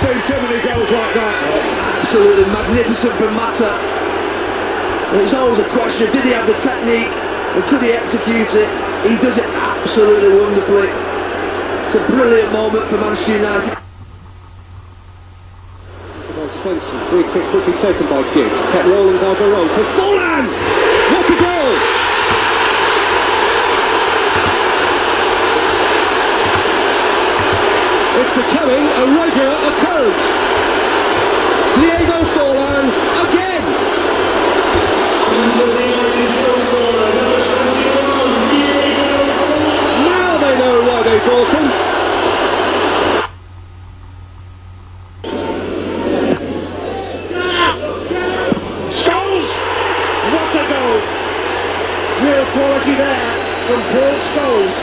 been too many goals like that. Absolutely magnificent from Mata. It's always a question of did he have the technique and could he execute it? He does it absolutely wonderfully. It's a brilliant moment for Manchester United. Svensson, free kick quickly taken by Giggs, kept rolling by Varane for Forlan! What a goal! It's becoming a regular occurrence. Diego Forlan again! Now they know why they brought him. Real quality there from Paul Scholes.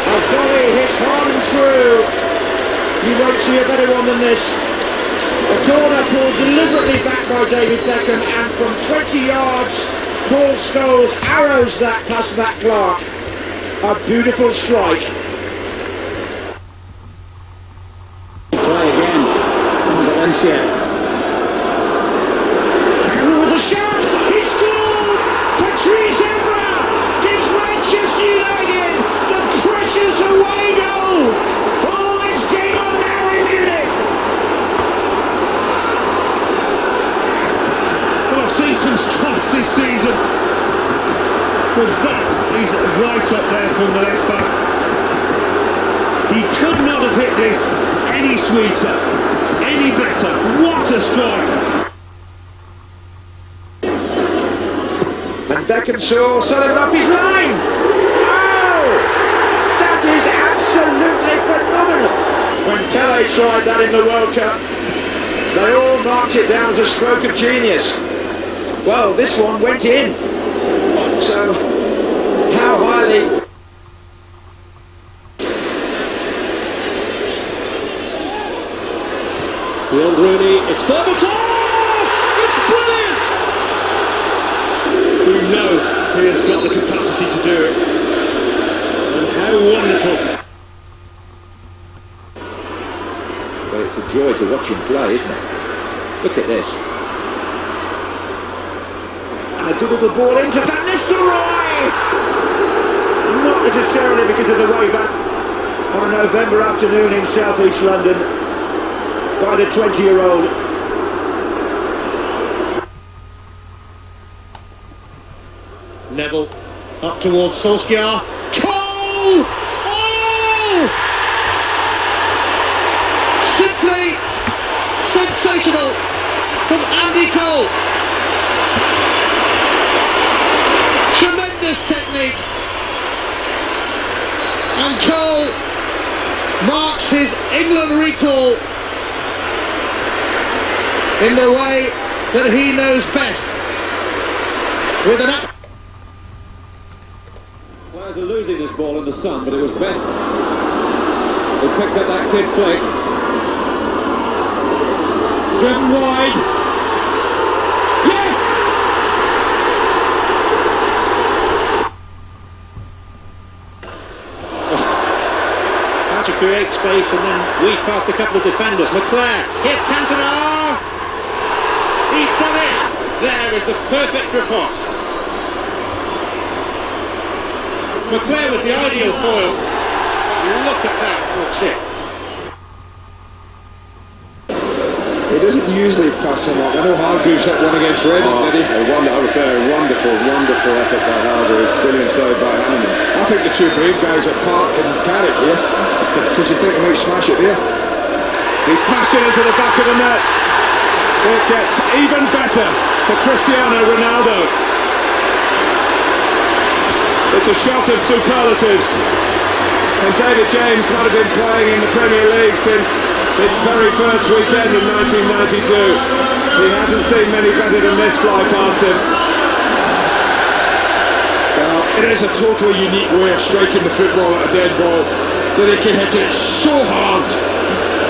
A volley hit hard and true. You won't see a better one than this. A corner pulled deliberately back by David Beckham, and from 20 yards, Paul Scholes arrows that past Matt Clark. A beautiful strike. Play again from Valencia. A shot! He scored! Patrice Evra gives Manchester United the precious away goal! Oh, it's game on now in Munich! Well, I've seen some strikes this season, but that is right up there from the left back. He could not have hit this any sweeter, any better. What a strike! And Beckinshaw setting up his line! Oh! That is absolutely phenomenal! When Pele tried that in the World Cup, they all marked it down as a stroke of genius. Well, this one went in. So, how highly... Beyond Rooney, it's Berbatov! It's brilliant! We know he has got the capacity to do it. And how wonderful. Well, it's a joy to watch him play, isn't it? Look at this. And a good little ball into Van Nistelrooy! Not necessarily because of the way back on a November afternoon in South East London by the 20-year-old. Neville up towards Solskjaer. Cole! Oh! Simply sensational from Andy Cole. Tremendous technique. And Cole marks his England recall in the way that he knows best. With an Players are losing this ball in the sun, but it was Best who picked up that kid flick. Driven wide. Yes! How to create space and then weave past a couple of defenders. McClare, here's Cantona! He's done it! There is the perfect riposte. McClare was the ideal foil. Look at that for a chip. He doesn't usually pass him up. I know Hargreaves hit one against Reading, did he? I was there. Wonderful effort by Hargreaves. Brilliant save by Hanneman. I think the two brave guys at Park and Carrick here, because you think he might smash it there. He smashed it into the back of the net. It gets even better for Cristiano Ronaldo. It's a shot of superlatives. And David James might have been playing in the Premier League since its very first weekend in 1992. He hasn't seen many better than this fly past him. Well, it is a totally unique way of striking the football at a dead ball, that he can hit it so hard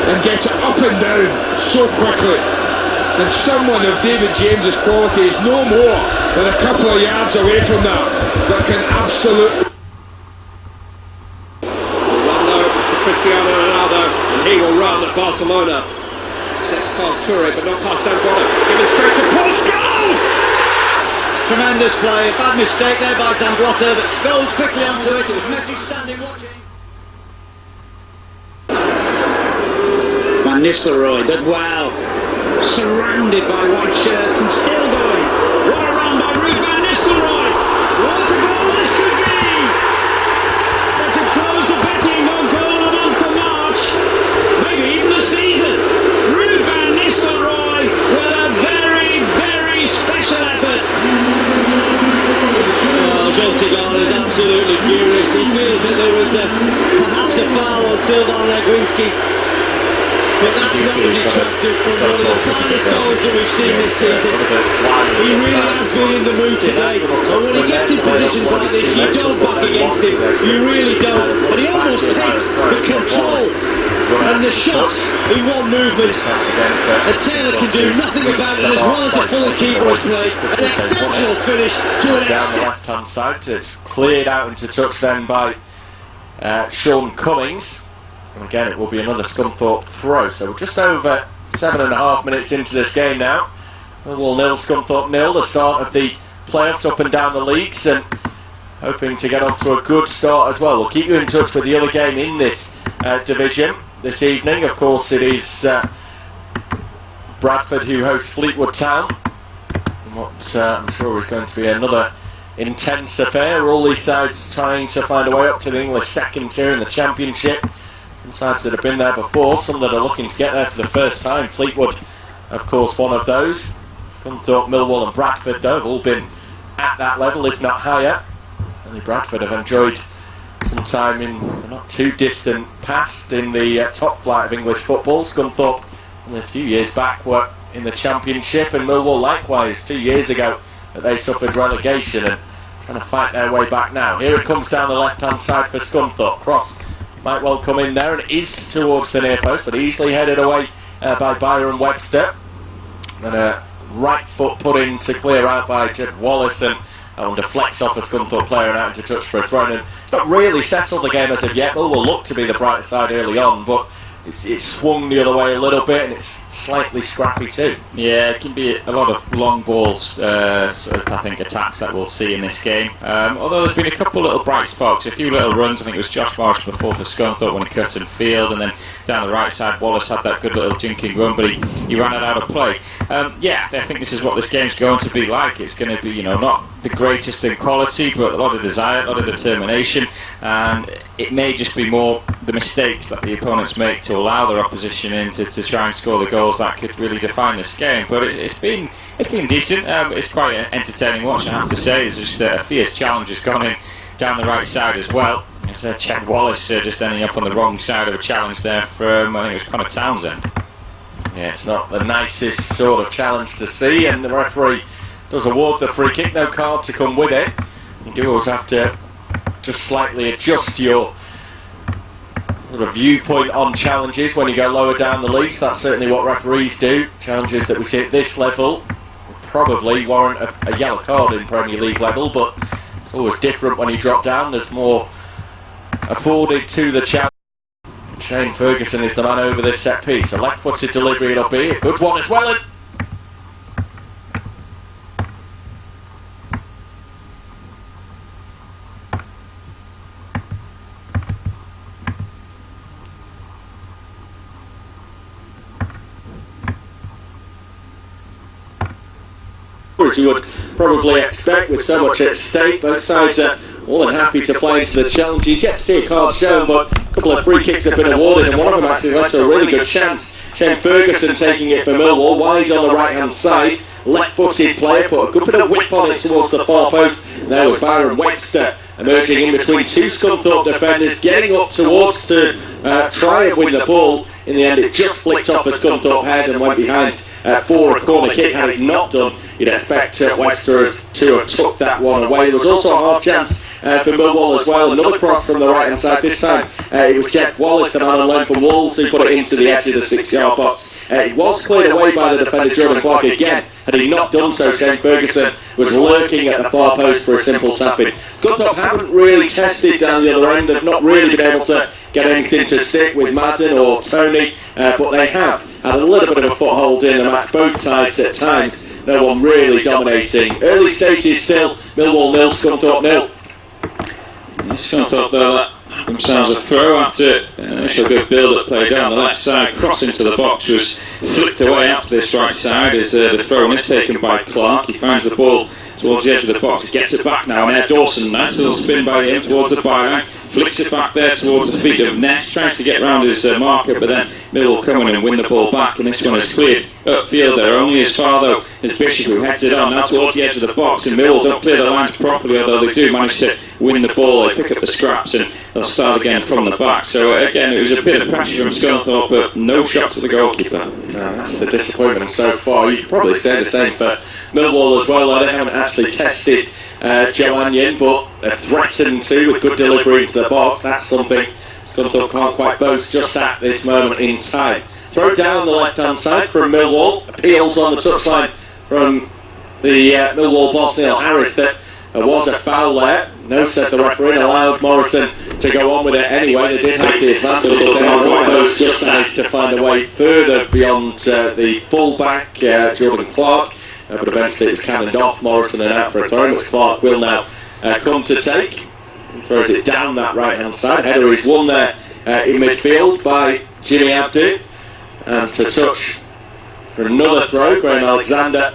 and get it up and down so quickly. And someone of David James's quality is no more than a couple of yards away from that can absolutely... Ronaldo for Cristiano Barcelona. Steps past Toure, but not past Zambrota. Given straight to Paul Scholes! Tremendous play, a bad mistake there by Zambrota, but Scholes quickly onto it. It was Messi standing watching. Van Nistelrooy did well, surrounded by white shirts and still going. What a run by Ruud Van Nistelrooy! What a goal this could be! They could close the betting on goal of the month of March, maybe even the season. Ruud Van Nistelrooy with a very, very special effort. Well, Celta is absolutely furious. He feels that there was perhaps a foul on Sylvain Legrinski. But that's not detracted from one of the finest goals that we've seen this season. He really has been in the mood today. And when he gets in positions like this, you don't back against him. You really don't. And he almost takes the control and the shot in one movement. And Taylor can do nothing about it, as well as the Fulham keeper has played. An exceptional finish to an exceptional left-hand side. It's cleared out into touch then by Sean Cummings. And again, it will be another Scunthorpe throw. So we're just over 7.5 minutes into this game now. Millwall 0, Scunthorpe 0. The start of the playoffs up and down the leagues, and hoping to get off to a good start as well. We'll keep you in touch with the other game in this division this evening. Of course, it is Bradford who host Fleetwood Town. And what I'm sure is going to be another intense affair. All these sides trying to find a way up to the English second tier in the Championship. Some sides that have been there before, some that are looking to get there for the first time. Fleetwood, of course, one of those. Scunthorpe, Millwall and Bradford, though, have all been at that level, if not higher. Only Bradford have enjoyed some time in the not too distant past in the top flight of English football. Scunthorpe, only a few years back, were in the Championship, and Millwall likewise 2 years ago that they suffered relegation and trying to fight their way back now. Here it comes down the left-hand side for Scunthorpe. Cross might well come in there, and it is towards the near post, but easily headed away by Byron Webster. And a right foot put in to clear out by Jed Wallace, and that one deflects off a Scunthorpe player and out into touch for a throw. And it's not really settled the game as of yet. Well, we'll look to be the brighter side early on, but it's swung the other way a little bit, and it's slightly scrappy too. Yeah, it can be a lot of long balls, I think, attacks that we'll see in this game. Although there's been a couple little bright spots, a few little runs. I think it was Josh Morris before for Scunthorpe when he cut in field, and then down the right side, Wallace had that good little jinking run, but he ran it out of play. Yeah, I think this is what this game's going to be like. It's going to be, not the greatest in quality, but a lot of desire, a lot of determination, and it may just be more the mistakes that the opponents make to allow their opposition in to try and score the goals that could really define this game. But it's been decent. It's quite an entertaining watch, I have to say. There's just a fierce challenge has gone in down the right side as well. It's Chad Wallace just ending up on the wrong side of a challenge there from, I think it was Connor Townsend. Yeah, it's not the nicest sort of challenge to see, and the referee does award the free kick. No card to come with it. You do always have to just slightly adjust your sort of viewpoint on challenges when you go lower down the leagues. That's certainly what referees do. Challenges that we see at this level will probably warrant a yellow card in Premier League level, but it's always different when you drop down. There's more afforded to the challenge. Shane Ferguson is the man over this set piece. A left-footed delivery it'll be. A good one as well. And as you would probably expect with so much at stake, both sides are more than happy to play into the challenge. He's yet to see a card shown, but a couple of free kicks have been awarded, and one of them actually led to a really good chance. Shane Ferguson taking it for Millwall, wide on the right hand side, left-footed player, put a good bit of whip on it towards the far post. There was Byron Webster emerging in between two Scunthorpe defenders, getting up towards to try and win the ball. In the end, it just flicked off a Scunthorpe head and went behind for a corner kick. Had it not done, you'd expect Webster to have took that one away. There was also a half chance for Millwall as well. Another cross from the right hand side. This time it was Jack Wallace, the man on loan from Wolves, who put it into the edge of the 6-yard box. It was cleared away by the defender Jordan Clark again. Had he not done so, Shane Ferguson was lurking at the far post for a simple tap-in. Scunthorpe haven't really tested down the other end. They've not really been able to get anything to stick with Madden or Tony, but they have had a little bit of a foothold in the match, both sides at times. No one really dominating. Early stages still, Millwall 0, Scunthorpe 0. Scunthorpe though, themselves a throw after an initial good build-up play down the left side. Cross into the box was flicked away up to this right side as the throw is taken by Clark. He finds the ball towards the edge of the box, he gets it back now, and Dawson, nice little spin by him towards the byline, flicks it back there towards the feet of Ness, tries to get round his marker, but then Millwall come in and win the ball back, and this one is cleared upfield there, only as far though as Bishop, who heads it on now towards the edge of the box, and Millwall don't clear the lines properly, although they do manage to win the ball. They pick up the scraps and they'll start again from the back. So again, it was a bit of pressure from Scunthorpe, but no shot to the goalkeeper. That's the disappointment so far. You could probably say the same for Millwall as well. They haven't actually tested Joannian, but they've threatened to with good delivery into the box. That's something Scunthorpe can't quite boast just at this moment in time. Throw down the left-hand side from Millwall. Appeals on the touchline from the Millwall boss Neil Harris that there was a foul there. No, said the referee, allowed Morrison to go on with it anyway. They did have the advantage, but they are those just managed to find a way further beyond the full-back, Jordan Clark, but eventually it was cannoned off Morrison and out for a throw, which Clark will now come to take. He throws it down that right-hand side. Header is won there in midfield by Jimmy Abdu. And to touch for another throw, Graham Alexander,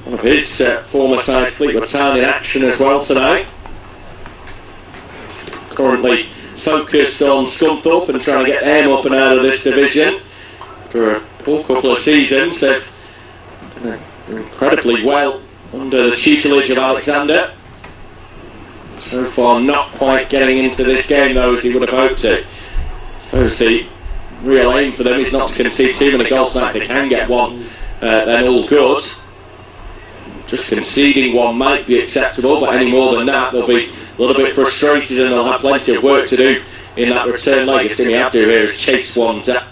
one of his former side, Fleetwood Town, in action as well tonight. Currently focused on Scunthorpe and trying to get them up and out of this division. For a full couple of seasons, they've done incredibly well under the tutelage of Alexander. So far not quite getting into this game though as he would have hoped to. I suppose the real aim for them is not to concede too many goals tonight. If they can get one, then all good. Just conceding one might be acceptable, but any more than that they'll be a little bit frustrated and they'll have plenty of work to do in that return leg if Jimmy Abdu here has chased one down.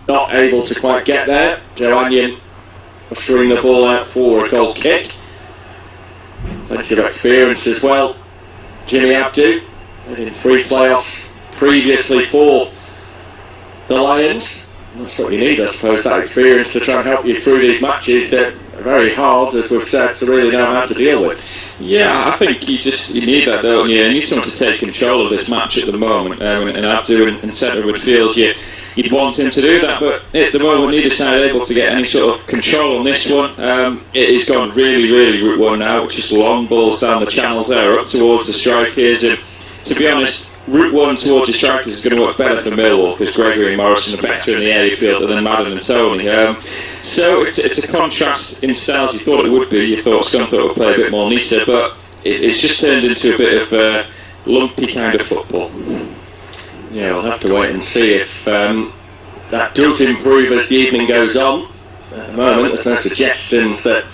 Not able to quite get there. Joannian ushering the ball out for a goal kick. Plenty of experience as well. Jimmy Abdu in 3 playoffs previously for the Lions. That's what you need, I suppose, that experience to try and help you through these matches that are very hard, as we've said, to really know how to deal with. Yeah, I think you need that, don't you? You need someone to take control of this match at the moment, and Abdu in centre midfield, you'd want him to do that, but at the moment neither side able to get any sort of control on this one. It has gone really, really route one now, which is long balls down the channels there, up towards the strikers, and to be honest, route one towards the strikers is going to work better for Millwall because Gregory and Morrison are better in the area field than Madden and Tony. So it's a contrast in styles. You thought it would be. You thought Scunthorpe would play a bit more neater, but it's just turned into a bit of lumpy kind of football. Yeah, we'll have to wait and see if that does improve as the evening goes on. At the moment, there's no suggestions that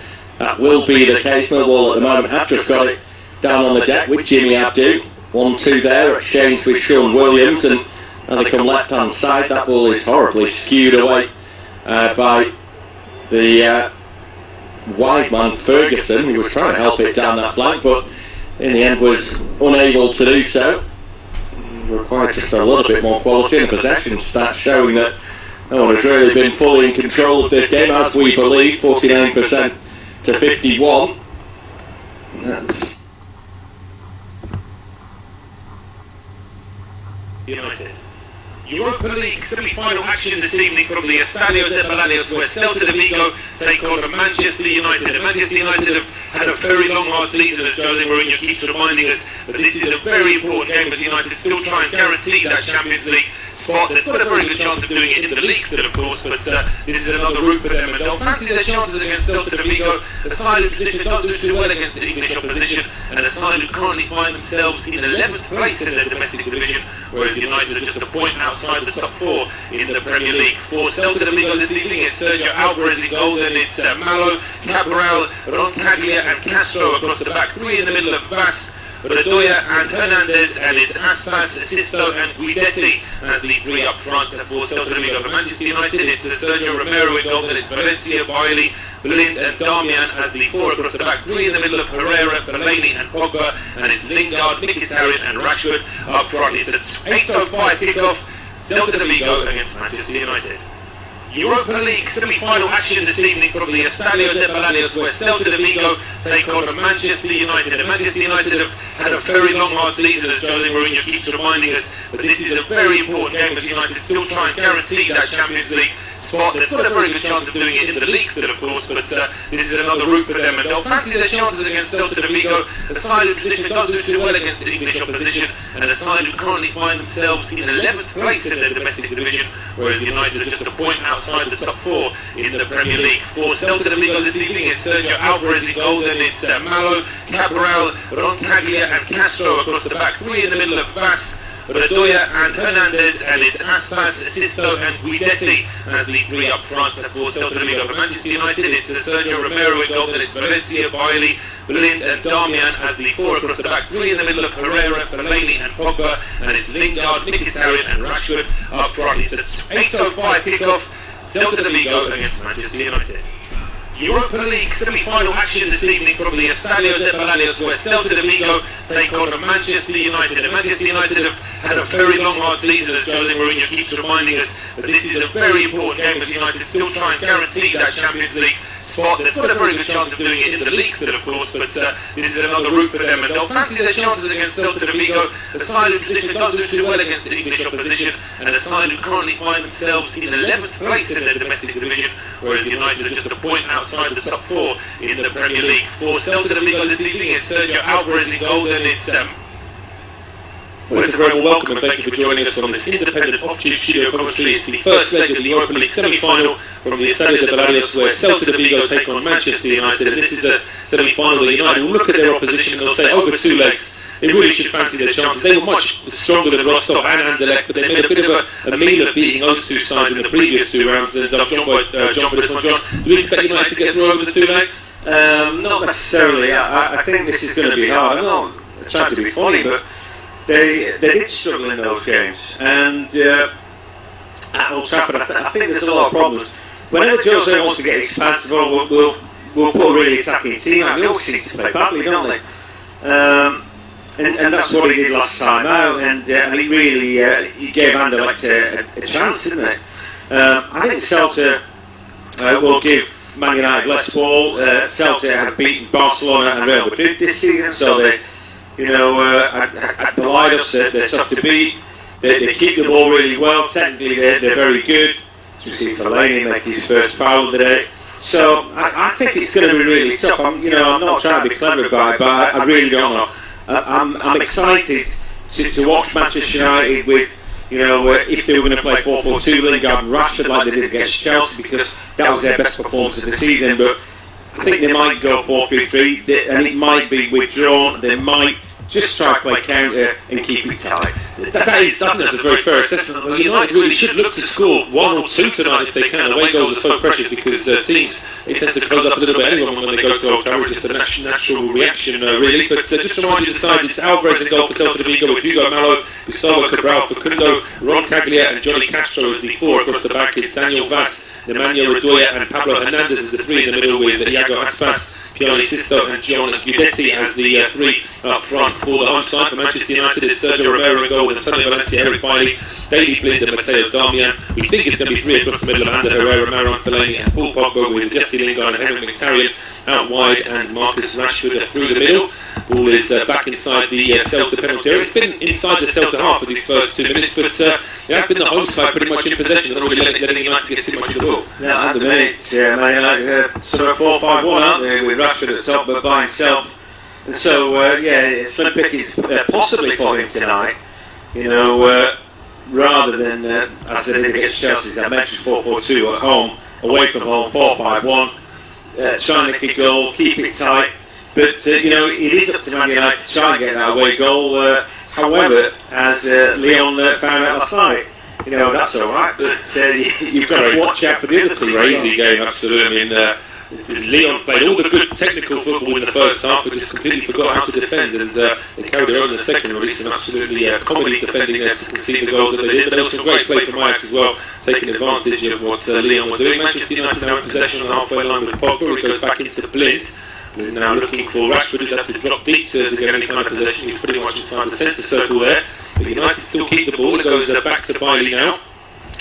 will be the case. Millwall at the moment have just got it down on the deck with Jimmy Abdu. 1-2 there, exchanged with Sean Williams, and now they come left-hand side. That ball is horribly skewed away by the wide man Ferguson, who was trying to help it down that flank, but in the end was unable to do so. Required just a little bit more quality, and the possession stats showing that no one has really been fully in control of this game, as we believe, 49% to 51. That's United. Europa League semi-final action this evening from the Estadio de Balaños, where Celta Vigo take on Manchester United. And Manchester United have had a very long, hard season, as Jose Mourinho keeps reminding us. But this is a very important game as United still try and guarantee that Champions League spot. They've got a very good chance of doing it in the league still, of course, but this is another route for them, and they'll fancy their chances against Celta Vigo, a side who traditionally don't do too well against the English opposition, and a side who currently find themselves in 11th place in their domestic division, whereas United are just a point outside the top 4 in the Premier League. For Celta Vigo this evening, it's Sergio Alvarez in goal, then it's Malo, Cabral, Roncaglia and Castro across the back, 3 in the middle of Vaz, Redoya and Hernandez, and it's Aspas, Sisto and Guidetti as the 3 up front. For Celta Vigo. For Manchester United, it's Sergio Romero in goal, then it's Valencia, Bailey, Blind and Darmian as the 4 across the back, 3 in the middle of Herrera, Fellaini and Pogba, and it's Lingard, Mkhitaryan and Rashford up front. It's an 8:05 kickoff, Celta Vigo against Manchester United. Europa League semi-final action this evening from the Estadio de Balaños, where Celta Vigo take on Manchester United. And Manchester United have had a very long, hard season, as Jose Mourinho keeps reminding us. But this is a very important game as United still try and guarantee that Champions League spot. They've got a very good chance of doing it in the league still, of course, but this is another route for them, and they'll fancy their chances against Celta Vigo, a side who traditionally don't do too well against the English opposition, and a side who currently find themselves in 11th place in their domestic division, whereas United are just a point outside the top 4 in the Premier League. For Celta Vigo this evening, it's Sergio Alvarez in goal, then it's Malo, Cabral, Roncaglia and Castro across the back, 3 in the middle of Vaz, Redoya and Hernandez, and it's Aspas, Sisto and Guidetti as the 3 up front. For Celta Vigo. For Manchester United, it's Sergio Romero in goal, then it's Valencia, Bailey, Blind and Darmian as the 4 across the back, 3 in the middle of Herrera, Fellaini and Pogba, and it's Lingard, Mkhitaryan and Rashford up front. It's an 8:05 kickoff, Celta Vigo against Manchester United. Europa League semi-final action this evening from the Estadio de Balaños, where Celta Vigo take on Manchester United. And Manchester United have had a very long, hard season, as Jose Mourinho keeps reminding us. But this is a very important game as United still try and guarantee that Champions League spot. They've got a very good chance of doing it in the league still, of course, but this is another route for them, and they'll fancy their chances against Celta Vigo, a side who traditionally don't do too well against the English opposition, and a side who currently find themselves in 11th place in their domestic division, whereas United are just a point outside the top 4 in the Premier League. For Celta Vigo this evening, it's Sergio Alvarez in goal, then it's Well, it's a very warm welcome and thank you for joining us on this independent off-tube studio commentary. It's the first leg of the Europa League semi-final from the Estadio de Balaños, where Celta Vigo take on Manchester United, and this is a semi-final that United will look at their opposition and they'll say over 2 legs they really should fancy their chances. They were much stronger than Rostov and Anderlecht, but they made a bit of a meal of beating those 2 sides in the previous 2 rounds. And I'm John for this one. John, do we expect United to get through over the 2 legs? Not necessarily. I think this is going to be hard. I'm not trying to be funny, but they did struggle in those games, and at Old Trafford I think there's a lot of problems. Whenever Jose wants to get expansive, we'll put a really attacking team out. They always seem to play badly, don't they? And that's what he did last time out, and he really he gave Anderlecht a chance, didn't it? I think Celta will give Man United less ball. Celta have beaten Barcelona and Real Madrid this season, so they, at Balaños, they're tough to beat. They keep the ball really well. Technically, they're very good. As we see Fellaini make his first foul of the day. So I think it's going to be really tough. I'm not trying to be clever about it, but I really don't know. I'm excited to watch Manchester United with, if they were going to play 4-4-2, Lingard and Rashford like they did against Chelsea, because that was their best performance of the season. But I think they might go 4-3-3, and it might be withdrawn. They might just try to play counter and keep it tight. I think that's a very fair assessment. United really should look to score 1 or 2 tonight if they can. Away goals are so precious because teams tend to close up a little bit anyway when they go to Old Trafford. Just a natural reaction, really. But just to remind you the sides, it's Alvarez in goal for Celta Vigo with Hugo Malo, Gustavo Cabral, Facundo, Roncaglia and Johnny Castro as the 4 across the back. It's Daniel Vaz, Nemanja Redoya and Pablo Hernandez as the 3 in the middle, with Iago Aspas, Pione Sisto and John Guidetti as the 3 up front. For the home side for Manchester United, it's Sergio Romero in goal with Antonio Valencia, Eric Bailey, Daley Blind and Matteo Darmian. We think it's going to be 3 across the middle of Ander Herrera, Marouane Fellaini and Paul Pogba, with Jesse Lingard and Henrik Mkhitaryan out wide and Marcus Rashford through the middle. Ball is back inside the Celta penalty area. It's been inside the Celta half for these first 2 minutes, but it has been the home side pretty much in possession. They're not really letting United get too much of the ball. Now at the minute, Man United sort of 4-5-1, aren't they, with Rashford at top but by himself. And so, slim pickings possibly for him tonight. rather than, as they did against Chelsea, as I mentioned, 4-4-2 at home, away from home, 4-5-1, try and nick a goal, keep it tight. But, it is up to Man United to try and get that away goal. However, as Leon found out last night, that's all right, but you've got to watch out for the other team. Crazy game, absolutely. I mean, Leon played all the good technical football in the first half, but just completely forgot how to defend, and they carried their own in the second. Really, some absolutely comedy defending there to concede the goals that they did. But there was some great play from Ajax as well, taking advantage of what Leon were doing. Manchester United now in possession on the halfway line with Pogba. He goes back into Blind. Blind now looking for Rashford, who's had to drop deep to get any kind of possession. He's pretty much inside the centre circle there. But United still keep the ball. It goes back to Bailey now.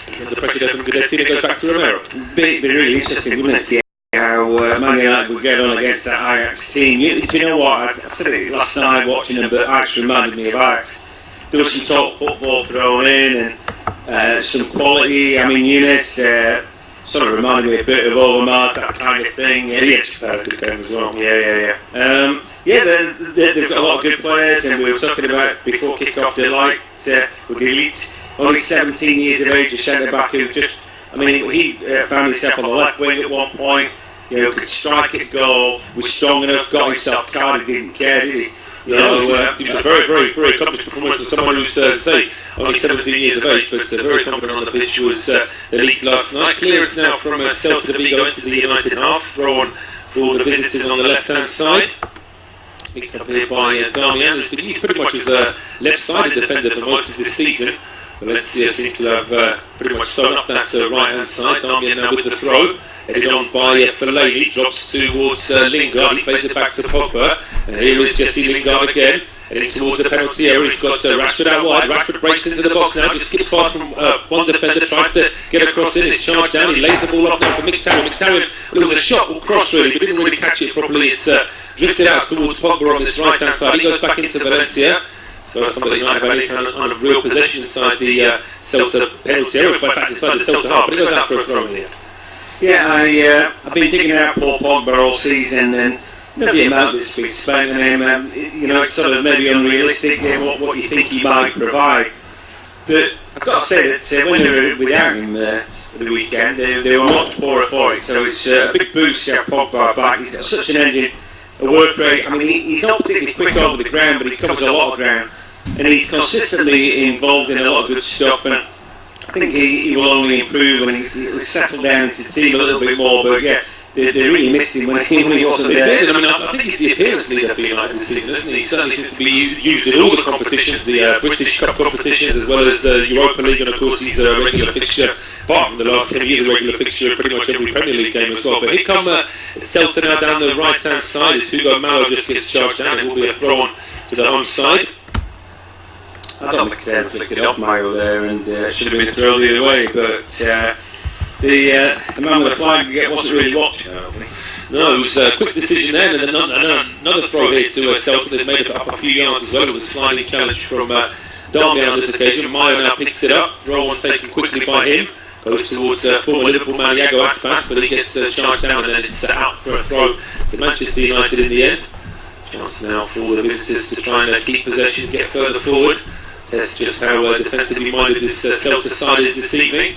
He's under pressure there from Guidetti, and it goes back to Romero. Be really interesting, wouldn't it? How Man United would get on against that Ajax team. Do you know what? I said it last night watching them, but Ajax reminded me of Ajax. There was some top football thrown in and some quality. I mean, Younes sort of reminded me a bit of Overmars, that kind of thing. Ziyech had a good game as well. Yeah. They've got a lot of good players, and we were talking about before kick-off, Elite, only 17 years of age, a centre-back who just, he found himself on the left wing at one point, could strike at goal, was strong enough, got himself carded, didn't care, did he? He was a very, very, very accomplished performance for someone who's, only 17 years of age, but very confident on the pitch. Was Elite last night. Clearance now from Celta Vigo into the United half, throw on for the visitors on the left-hand side. Picked up here by Damian, who's been used pretty much as a left-sided defender for most of this season. Valencia seems to have pretty much sewn up that right-hand side. Damian now with the throw, headed on by Fellaini, drops towards Lingard, he plays it back to Pogba, and here is Jesse Lingard again, heading towards the penalty area. He's got Rashford out wide. Rashford breaks into the box now, just skips past from one defender, tries to get across in, it's charged down, he lays the ball off now for Mkhitaryan. It was a shot or cross really, but didn't really catch it properly. It's drifted out towards Pogba on this right-hand side. He goes back into Valencia. First time that United have any kind of real possession inside the Celta penalty area, in fact inside the Celta half, but it goes out for a throw in the end. Yeah, I've been digging out Paul Pogba all season, and the amount that's been spent on him, it's sort of maybe unrealistic what you think he might provide. But I've got to say that when they were without him the weekend, they were much poorer for it. So it's a big boost to have Pogba back. He's got such an engine, a work rate. He's not particularly quick over the ground, but he covers a lot of ground, and he's consistently involved in a lot of good stuff. And I think he will only improve and he'll settle down into the team a little bit more. But yeah, they really missed him when he wasn't there. They did. I think he's the appearance leader for United this season, isn't he? He certainly seems to be used in all the competitions, the British Cup competitions as well as Europa League, and of course he's a regular fixture, apart from the last 10 years, a regular fixture in pretty much every Premier League game as well. But here come Celta now down the right-hand side as Hugo Malo just gets charged down. It will be a throw on to the home side. I thought Mkhitaryan flicked it off Mayo there and should have been thrown the other way, but the man with the flag wasn't really watching. No, it was a quick decision there, and then another throw here to Celta that made it up a few yards as well. It was a sliding challenge from Damian on this occasion. Mayo now picks it up, throw on taken quickly by him, goes towards former Liverpool man Iago Aspas, but he gets charged down and then it's out for a throw to Manchester United in the end. Chance now for the visitors to try and keep possession, get further forward. Test just how defensively minded this Celta side is this evening.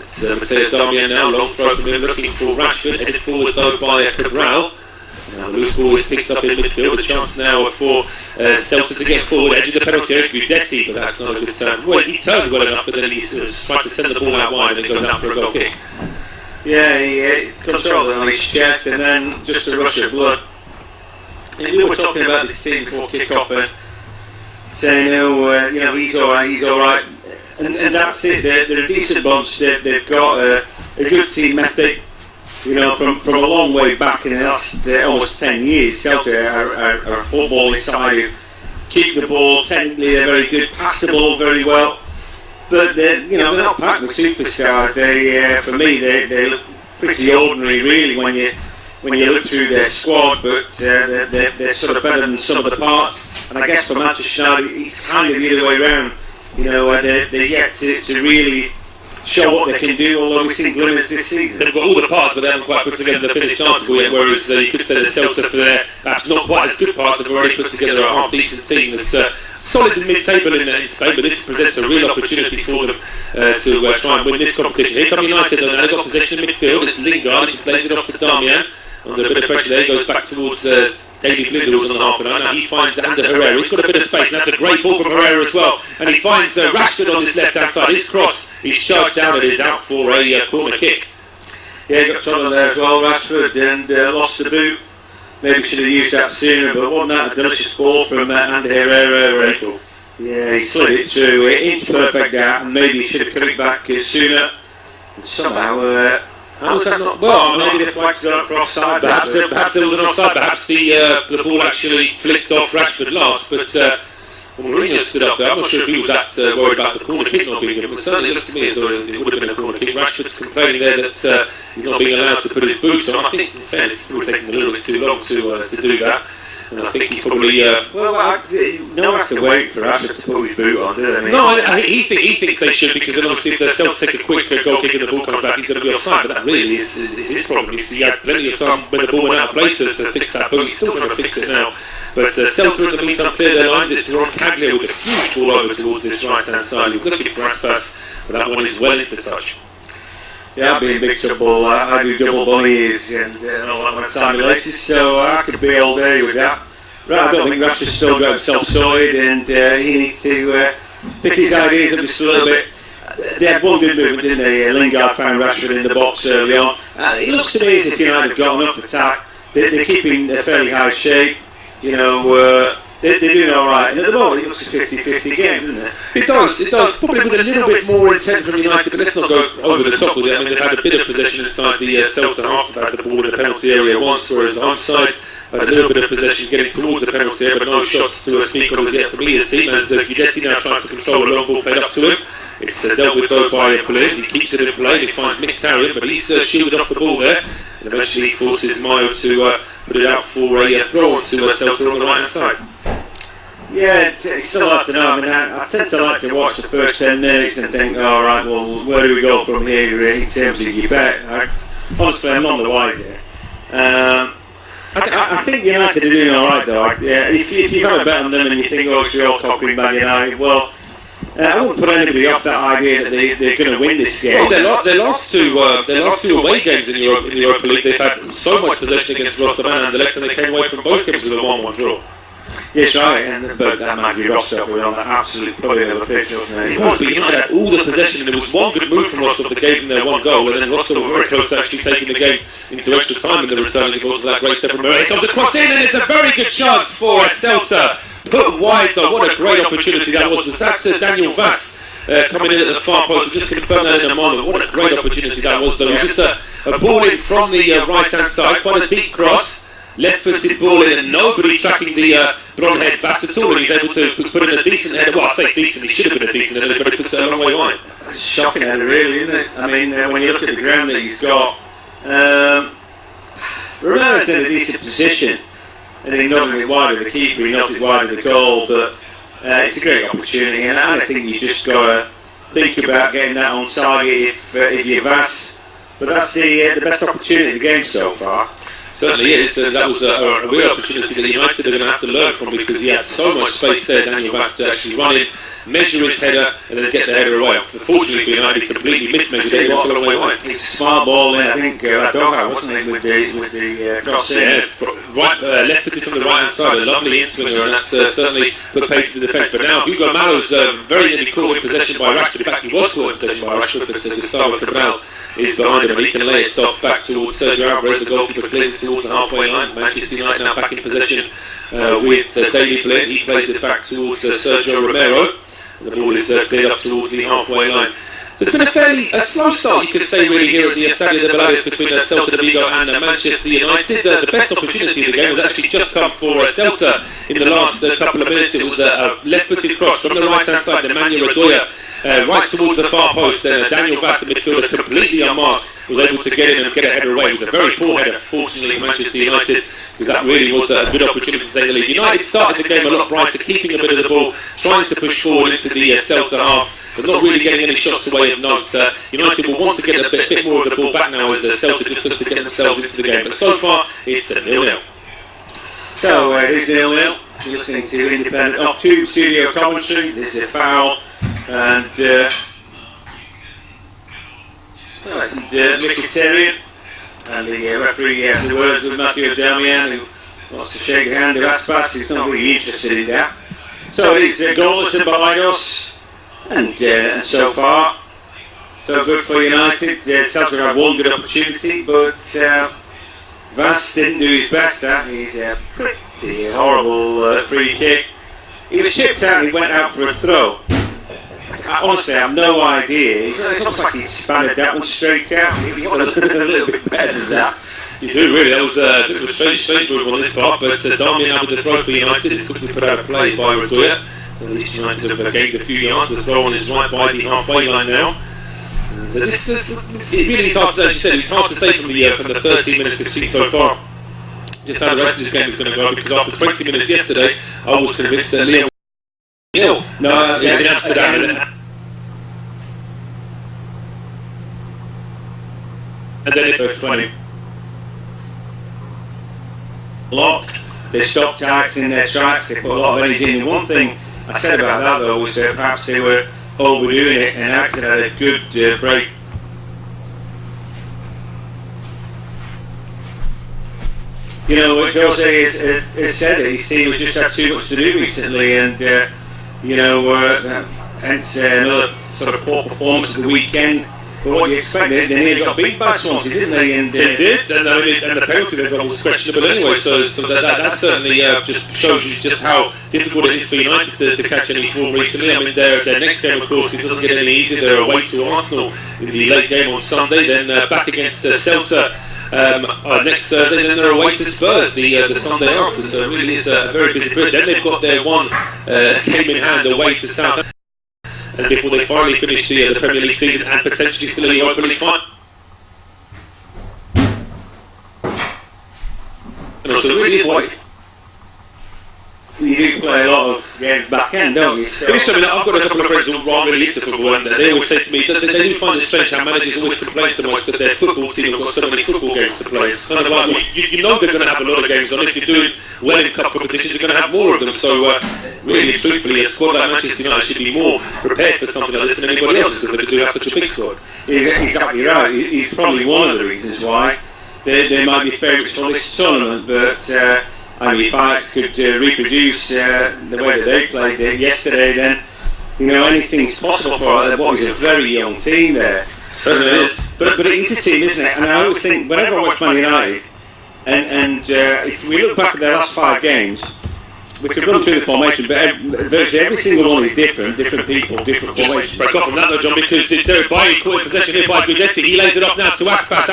It's Matteo Damian now, long throw from him, looking for Rashford, headed forward though by Cabral. Now the loose ball is picked up in midfield, a chance now for Celta to get forward, edge of the penalty area, Guidetti, but that's not a good turn. Well, he turned well enough, but then he tried to send the ball out wide and it goes out for a goal kick. Yeah, he controlled it on his chest and then just a rush of blood. And we were talking about this team before kick-off and saying, he's alright, and that's it. They're a decent bunch. They've got a good team ethic. From a long way back in the last almost 10 years, Celta are a footballing side who keep the ball. Technically, they're very good, pass the ball very well, but they're not packed with superstars. For me, they look pretty ordinary, really, when you look through their squad, but they're sort of better than some of the parts. And I guess for Manchester United, it's kind of the other way around. They're yet to really show what they can do, although we've seen glimmers this season. They've got all the parts, but they haven't quite put together the finished article yet, whereas you could say the Celta, for their perhaps not quite as good parts, have already put together a half-decent team that's solid in mid-table in Spain, but this presents a real opportunity for them to try and win this competition. Here come United, though. Now they've got possession in midfield. It's Lingard, he just lays it off to Darmian. Under a bit of pressure there, he goes back towards David Blind, who's on the half line. Now he finds Ander Herrera. He's got a bit of space, and that's a great ball from Herrera as well. And he finds Rashford on this left-hand side. His cross, he's charged down, and is out for a corner kick. Yeah, he got trouble there as well, Rashford, and lost the boot. Maybe should have used that sooner, but wasn't that a delicious ball from Ander Herrera? Yeah, he slid it through, inch perfect out, and maybe he should have cut it back sooner. And somehow, how was that not? Well, maybe the flag's gone up for offside. Perhaps there was an offside. Perhaps the ball actually flicked off Rashford last. But when Mourinho stood up there, I'm not sure if he was that worried about the corner kick not being given. But certainly it looked to me as though it would have been a corner kick. Rashford's complaining there that he's not being allowed to put his boots on. I think, in fairness, it was taking a little bit too long to do that. And I think he's probably... no one has to wait for Rashford to put his boot on, do they? No, he thinks they should, because then obviously if the Celtics take a quick goal kick and the ball comes back, he's going to be offside. But that really is his problem. He had plenty of time when the ball went out of play to fix that boot. He's still trying to fix it now. But Celta in the meantime clear their lines. It's Roncaglia with a huge ball over towards this right-hand side. He was looking for Aspas, but that one is well into touch. Yeah, I'd be in big trouble. I do double bunnies and all that my time laces, so I could be all day with that. Right, I don't think Rashford's still got himself sorted, and he needs to pick his ideas up just a little bit. They had one good movement, didn't they? Lingard found Rashford in the box early on. It looks to me as if United have got enough attack. They're keeping a fairly high shape. You know, they're doing all right. And at the moment, it looks a 50-50 game, doesn't it? It does. Probably with a little bit more intent from United, but let's not go over the top with it. I mean, they've had a bit of possession inside the Celta half. They've had the ball in the penalty area once, whereas the home side had a little bit of possession getting towards the penalty area, but no shots to speak of as yet from either team, as Guidetti now tries to control a long ball played up to him. It's dealt with though by Blind. He keeps it in play. He finds Mkhitaryan, but he's shielded off the ball there, and eventually forces Mayo to put it out for a throw onto Celta on the right hand side. Yeah, it's still hard to know. I mean, I tend to like to watch the first 10 minutes and think, all right, well, where do we go from here in terms of your bet? Honestly, I'm none the wiser. I think United are doing all right, though. If you've had a bet on them and you think, oh, it's your old cock, Man United, well, I wouldn't put anybody off that idea that they're going to win this game. Well, their last two away games in the Europa League, they've had so much possession against Rostov and Anderlecht, and they came away from both games with a 1-1 draw. Yes, right, but that might be Rostov were on that absolute pudding of a pitch, wasn't it? It was, but United had all the possession, and there was one good move from Rostov that gave them their one goal, and then Rostov were very close to actually taking the game into extra time in the return, and it was that great step from Murray. It comes across in, and it's a very good chance for Celta. Put wide, though. What a great opportunity that was. Was that Daniel Vast coming in at the far post? Just confirm that in a moment. What a great opportunity that was, though. It was just a ball in from the right-hand side, quite a deep cross. Left-footed ball in, and nobody tracking the blonde head Vast at all, and he's able to put in a decent header. Well, I say decent, he should have been a decent header, but he puts it a long way wide. It's shocking header, really, isn't it? I mean, when you look at the ground that he's got, Romero's in a decent position, and he nodded it wide of the keeper, he nodded it wide of the goal, but it's a great opportunity, and I think you just got to think about getting that on target if you're Vast. But that's the best opportunity of the game so far. Certainly is, and that was a real opportunity that United are going to have to learn from, because he had so much space there, Daniel Vast, to actually run in, measure his header, and then get the header away. Fortunately for United, he completely mismeasured it, and it was a long way wide. It's a smart ball there, I think, Radoja, wasn't it, with the cross in? Yeah, left-footed from the right-hand side, a lovely in-swinger, and that's certainly put pace to the defence. But now Hugo Malo's very nearly caught in possession by Rashford. In fact, he was caught in possession by Rashford, but Gustavo Cabral is behind him, and he can lay it off back towards Sergio Alvarez. The goalkeeper clears it towards the halfway line. Manchester United now back in possession with David Blind. He plays it back towards Sergio Romero. And the ball is cleared up towards the halfway line. So it's been a slow start, you could say, really, here at the Estadio de Balaídos between Celta Vigo and Manchester United. The best opportunity of the game has actually just come for Celta in the last couple of minutes. It was a left-footed cross from the right-hand side. Nemanja Radoja right towards the far post. Then Daniel Vaz, the midfielder, completely unmarked, was able to get in and get a header away. It was a very poor header, fortunately for Manchester United, because that really was a good opportunity to say the lead. United started the game a lot brighter, keeping a bit of the ball, trying to push forward into the Celta half, but not really getting any shots away of note. United will want to get a bit more of the ball back now as Celta just look to get themselves into the game. But so far, it's a 0-0. So it is 0-0. You're listening to Independent Off-Tube Studio Commentary. This is a foul, and Mkhitaryan, and the referee has the words with Mathieu Darmian, who wants to shake the hand of Aspas, who's not really interested in that. So it is goalless at Balados, and so far, so good for United. Celtic had one good opportunity, but Vaz didn't do his best. He's a pretty horrible free kick. He was chipped out and he went out for a throw. Honestly, I have no idea. It looks like he spanned that one straight out. He got a little bit better than that. You do, really. That was a bit of a strange move on this part, but Darmian now with the throw for United. It's quickly put out of play by Redoya. At least United have gained a few yards. The throw on is right by the halfway line now. And it really is hard to say, as you said, it's hard to say from the 13 minutes we've seen so far just how the rest of this game is going to go, because after 20 minutes yesterday, I was convinced that Lyon in Amsterdam. And then it was 20. Block. They stopped Ajax in their tracks. They put a lot of energy in. One thing I said about that though was that perhaps they were overdoing it, and Ajax had a good break. You know what Jose has said, that his team has just had too much to do recently, and hence another sort of poor performance at the weekend. But what do you expect? They nearly got beat by Swansea, didn't they? And they did, and the penalty they got was questionable anyway. So that certainly just shows you just how difficult it is for United to catch any form recently. I mean, their next game, of course, it doesn't get any easier. They're away to Arsenal in the late game on Sunday, then back against Celta next Thursday, then they're away to Spurs the Sunday after. So it really is a very busy period. Then they've got their one game in hand away to Southampton, and before they finally finish the Premier League season and potentially still a Europa League final. So it really is what you do play a lot of games back end, don't you? So I've got a couple of friends who aren't really into football, and they always say to me that they do find it strange how managers always complain so much that their football team have got so many football games to play. It's kind of like, you know they're going to have a lot of games on. If you're doing well in cup competitions, you're going to have more of them. So really and truthfully, a squad like Manchester United should be more prepared for something like this than anybody else, because they do have such a big squad. Exactly right. He's probably one of the reasons why they might be favourites for this tournament, but I mean, if Ajax could reproduce the way that they played yesterday, then anything's possible for what is a very young team there. Certainly is. But it is a team, isn't it? And I always think, whenever I watch Man United, and if we look back at their last 5 games, we could run through the formation, but virtually every single one is different people, different formations. Break off from that though, John, because it's Eric Bailly caught in possession here by Guidetti. He lays it off now to Aspas.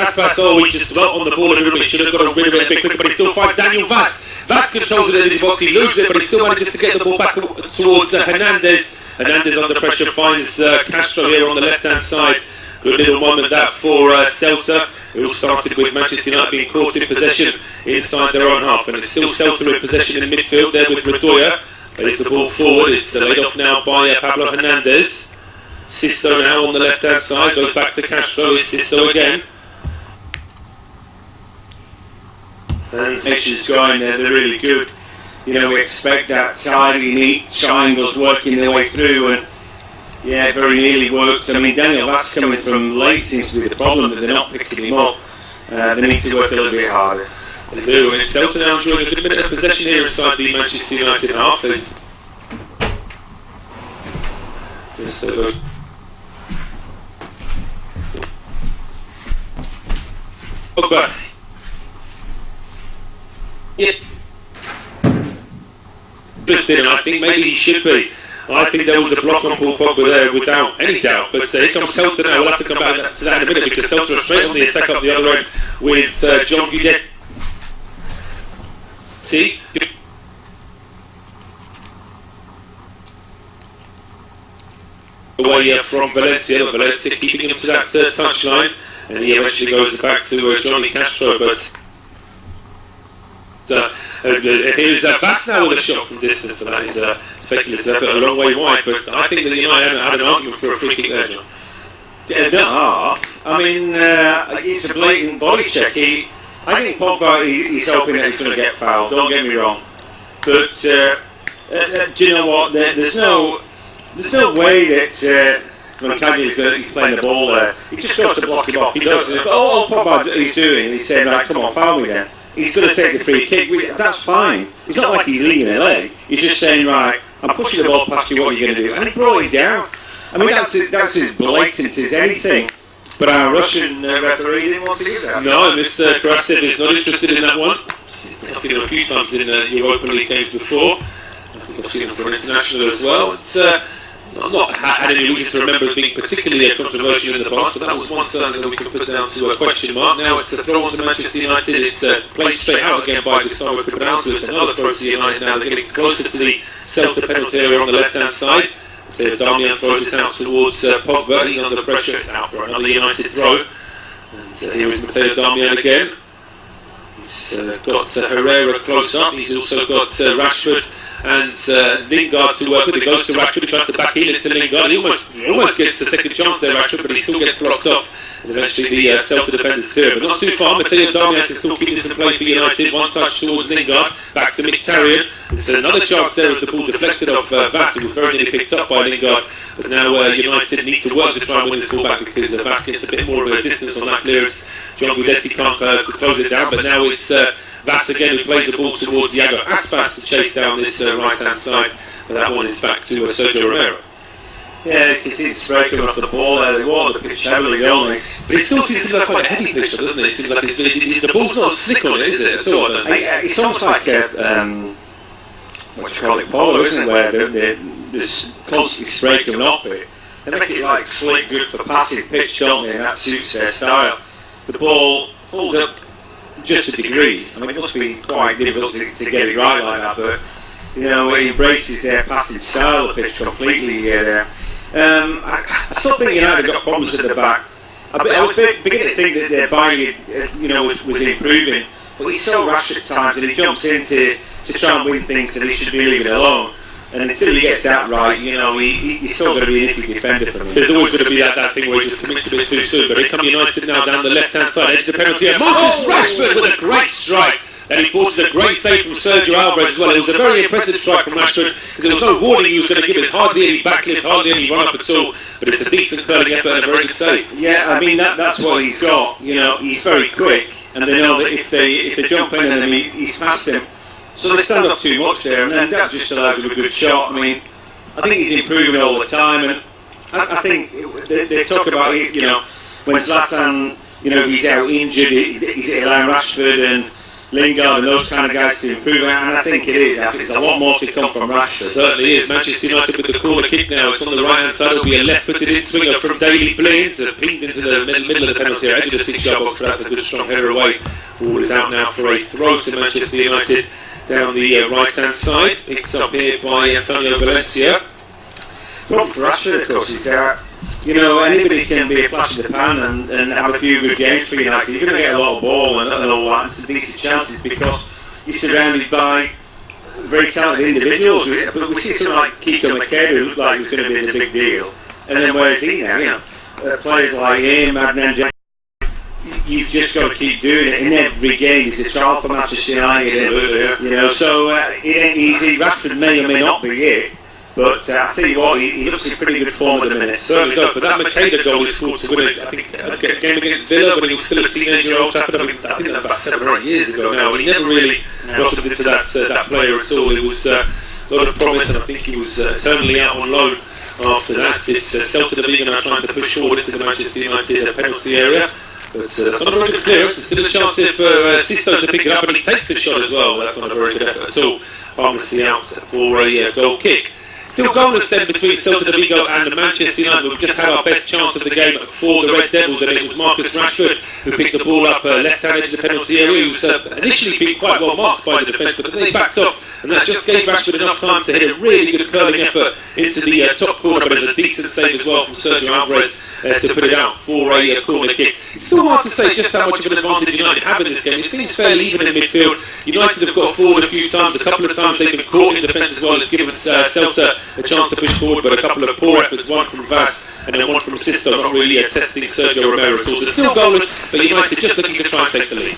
He just dwelt on the ball a little bit. Should have got rid of it a bit quicker, but he still fights Daniel Vaz. Vaz controls it in his box. He loses it, but he still manages to get the ball back towards Hernandez. Hernandez under pressure finds Castro here on the left-hand side. Good little moment that for Celta, who started with Manchester United being caught in possession inside their own half, and it's still Celta in possession in midfield there with Redoya. Plays the ball forward. It's laid off now by Pablo Hernandez. Sisto now on the left-hand side, goes back to Castro. It's Sisto again. And sections going there, they're really good. We expect that tidy, neat triangles working their way through, and yeah, very nearly worked. I mean, Daniel Vaz coming from late seems to be the problem, that they're not picking him up. They need to work a little bit harder. They do, and Celta now enjoying a good minute of possession here inside the Manchester United half. Pogba. Yep. Twisted, and I think maybe he should be. I think there was a block on Paul Pogba there without any doubt, but here comes Celta now. We'll have to come back to that in a minute, because Celta are straight on the attack up the other end with John Guidetti. away from Valencia. Valencia keeping him to that touchline, and he eventually goes back to Johnny Castro. But here's Vass now with a shot from distance, but that is speculative effort, a long way wide. But I think that United had an argument for a free kick there, John. Not half. I mean, it's a blatant body check. I think Pogba, he's hoping that he's going to get fouled. Don't get me wrong, but do you know what? There's no way that when Cagney's playing the ball there, he just goes to block him off. He does. All Pogba he's doing, he's saying, right, come on, foul me then. He's going to take the free kick. That's fine. It's not like he's leaving a leg. He's just saying, right, I'm pushing the ball past you. What are you going to do? And he brought it down. I mean, that's as blatant as anything. But our Russian referee didn't want to do that. No, Mr. Krasev is not interested in that one. I've seen him a few times in Europa League games before. I think I've seen him for international as well. It's I've not had any reason to remember it being particularly controversial in the past, but that was one certainly that we could put down to a question mark. Now it's a throw on to Manchester United. It's played straight out again by Gustavo Cubanal. It's another throw to United now. They're getting closer to the Celta penalty area on the left-hand side. Mateo Darmian throws this out towards Pogba. He's under pressure. It's out for another United throw. And here is Mateo Darmian again. He's got Herrera close up. He's also got Rashford and Lingard to work with. He goes to Rashford, he tries to back in to Lingard. He almost gets a second chance there, Rashford, but he still gets blocked off. And eventually the Celta defenders clear, but not too far. Mateo Darmian can still keep this in play for United. One touch towards Lingard, back to Mkhitaryan. There's another chance there as the ball deflected off Vass. It was very nearly picked up by Lingard, but now United need to work to try and win this ball back because Vass gets a bit more of a distance on that clearance. John Guidetti can't close it down, but now it's Vass again who plays the ball towards Iago Aspas to chase down this right-hand side, but that one is back to Sergio Romero. Yeah, you can see the spray coming off the ball there. They water the pitch heavily, don't they? But it still seems to be quite a heavy pitch, doesn't it? It seems like the ball's not slick on it, is it, at all? It's almost like a, what you call it, polo, isn't it, where there's constantly spray coming off it. They make it like slick, good for passing pitch, don't they, and that suits their style. The ball pulls up just a degree. I mean, it must be quite difficult to get it right like that, but, you know, it embraces their passing style, the pitch completely there. I still think United got problems at the back. I was beginning to think that their buying, was improving, but he's so rash at times, and he jumps in to try and win things that he should be leaving alone. And until he gets that right, he's still going to be an iffy defender for me. There's always going to be that thing where he just commits a bit too soon. But here come United now down the left-hand side, edge of the penalty area. Marcus Rashford with a great strike. And he forces a great save from Sergio Alvarez as well. It was a very impressive strike from Rashford because there was no warning he was going to give it. Hardly any backlift, hardly any run-up at all. But it's a decent curling effort and a very good save. Yeah, I mean, that's what he's got. He's very quick. And they know that if they jump in and he's past him, so they stand off too much there, and then that just allows him a good shot. I mean, I think he's improving all the time, and I think they talk about it, when Zlatan, he's out injured, he's allowing Rashford and Lingard and those kind of guys to improve, and I think it is. I think there's a lot more to come from Rashford. Certainly is. Manchester United with the corner kick now. It's on the right hand side. It'll be a left-footed in-swinger from Daley Blind, pinged into the middle of the penalty area, edge of the 6-yard box, but that's a good strong header away. Ball is out now for a throw to Manchester United down the right-hand side, picked up here by Antonio Valencia. Well, for Rashford, of course, is that anybody can be a flash in the pan and have a few good games for United. You're going to get a lot of ball and all that, and some decent chances because you're surrounded by very talented individuals. But we see someone like Kiko Makeda who looked like he was going to be the big deal, and then where is he now? Players like him, Adnan Jack. You've just got to keep doing it in every game. It's a trial for Manchester United. Absolutely, yeah. So it ain't easy. Rashford may or may not be it, but I tell you what, he looks in pretty good form at the minute. Certainly does. But that Makeda goal he scored to win a game against Villa when he was still a teenager at Old Trafford. I think that was about 7 or 8 years ago now. He never really blossomed into that player at all. It was a lot of promise, and I think he was eternally out on loan after that. It's Celta Vigo now trying to push forward into the Manchester United penalty area. But that's not a very good clearance. There's still a chance here for Sisto to pick it up, and he takes a shot as well. That's not a very good effort at all. Harmlessly out for a goal kick. Still goalless then between Celta Vigo and Manchester United. We've just had our best chance of the game for the Red Devils, and it was Marcus Rashford who picked the ball up left-hand edge of the penalty area. He was initially being quite well marked by the defence, but then they backed off, and that just gave Rashford enough time to hit a really good curling effort into the top corner, but it was a decent save as well from Sergio Alvarez to put it out for a corner kick. It's still hard to say just how much of an advantage United have in this game. It seems fairly even in midfield. United have got forward a few times. A couple of times they've been caught in defence as well. It's given Celta a chance to push forward, but a couple of poor efforts, one from Vaz and then one from Sisto, not really testing Sergio Romero at all. So still goalless, but United just looking to try and take the lead.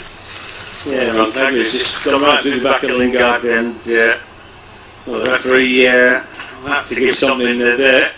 Yeah, well, Magnus just gone right through the back of Lingard, and well, the referee had to give something there.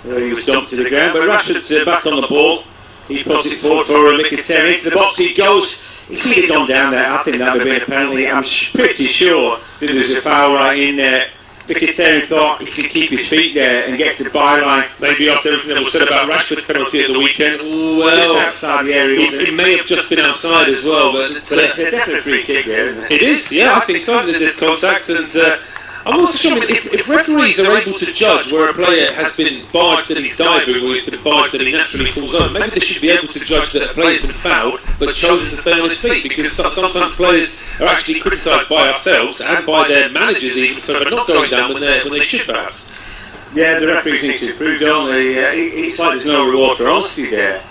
He was dumped to the ground, but Rashford's back on the ball. He puts it forward for Mkhitaryan into the box. He goes. If he'd have gone down there, I think that would have been a penalty. I'm pretty sure that there's a foul right in there. Mkhitaryan thought he could keep his feet there and get to the byline. Maybe after everything that was said about Rashford's penalty at the weekend, well, just outside the area. It may have just been outside as well, but it's a definite free kick there, isn't it? It is, yeah, I think so. There's contact, and I'm also sure if referees are able to judge where a player has been barged that he's diving, or he's been barged that he naturally falls over, maybe they should be able to judge that a player's been fouled but chosen to stay on his feet, because sometimes players are actually criticised by ourselves and by their managers even for not going down when they should perhaps. Yeah, the referees need to improve, don't they? It's like there's no reward for honesty there.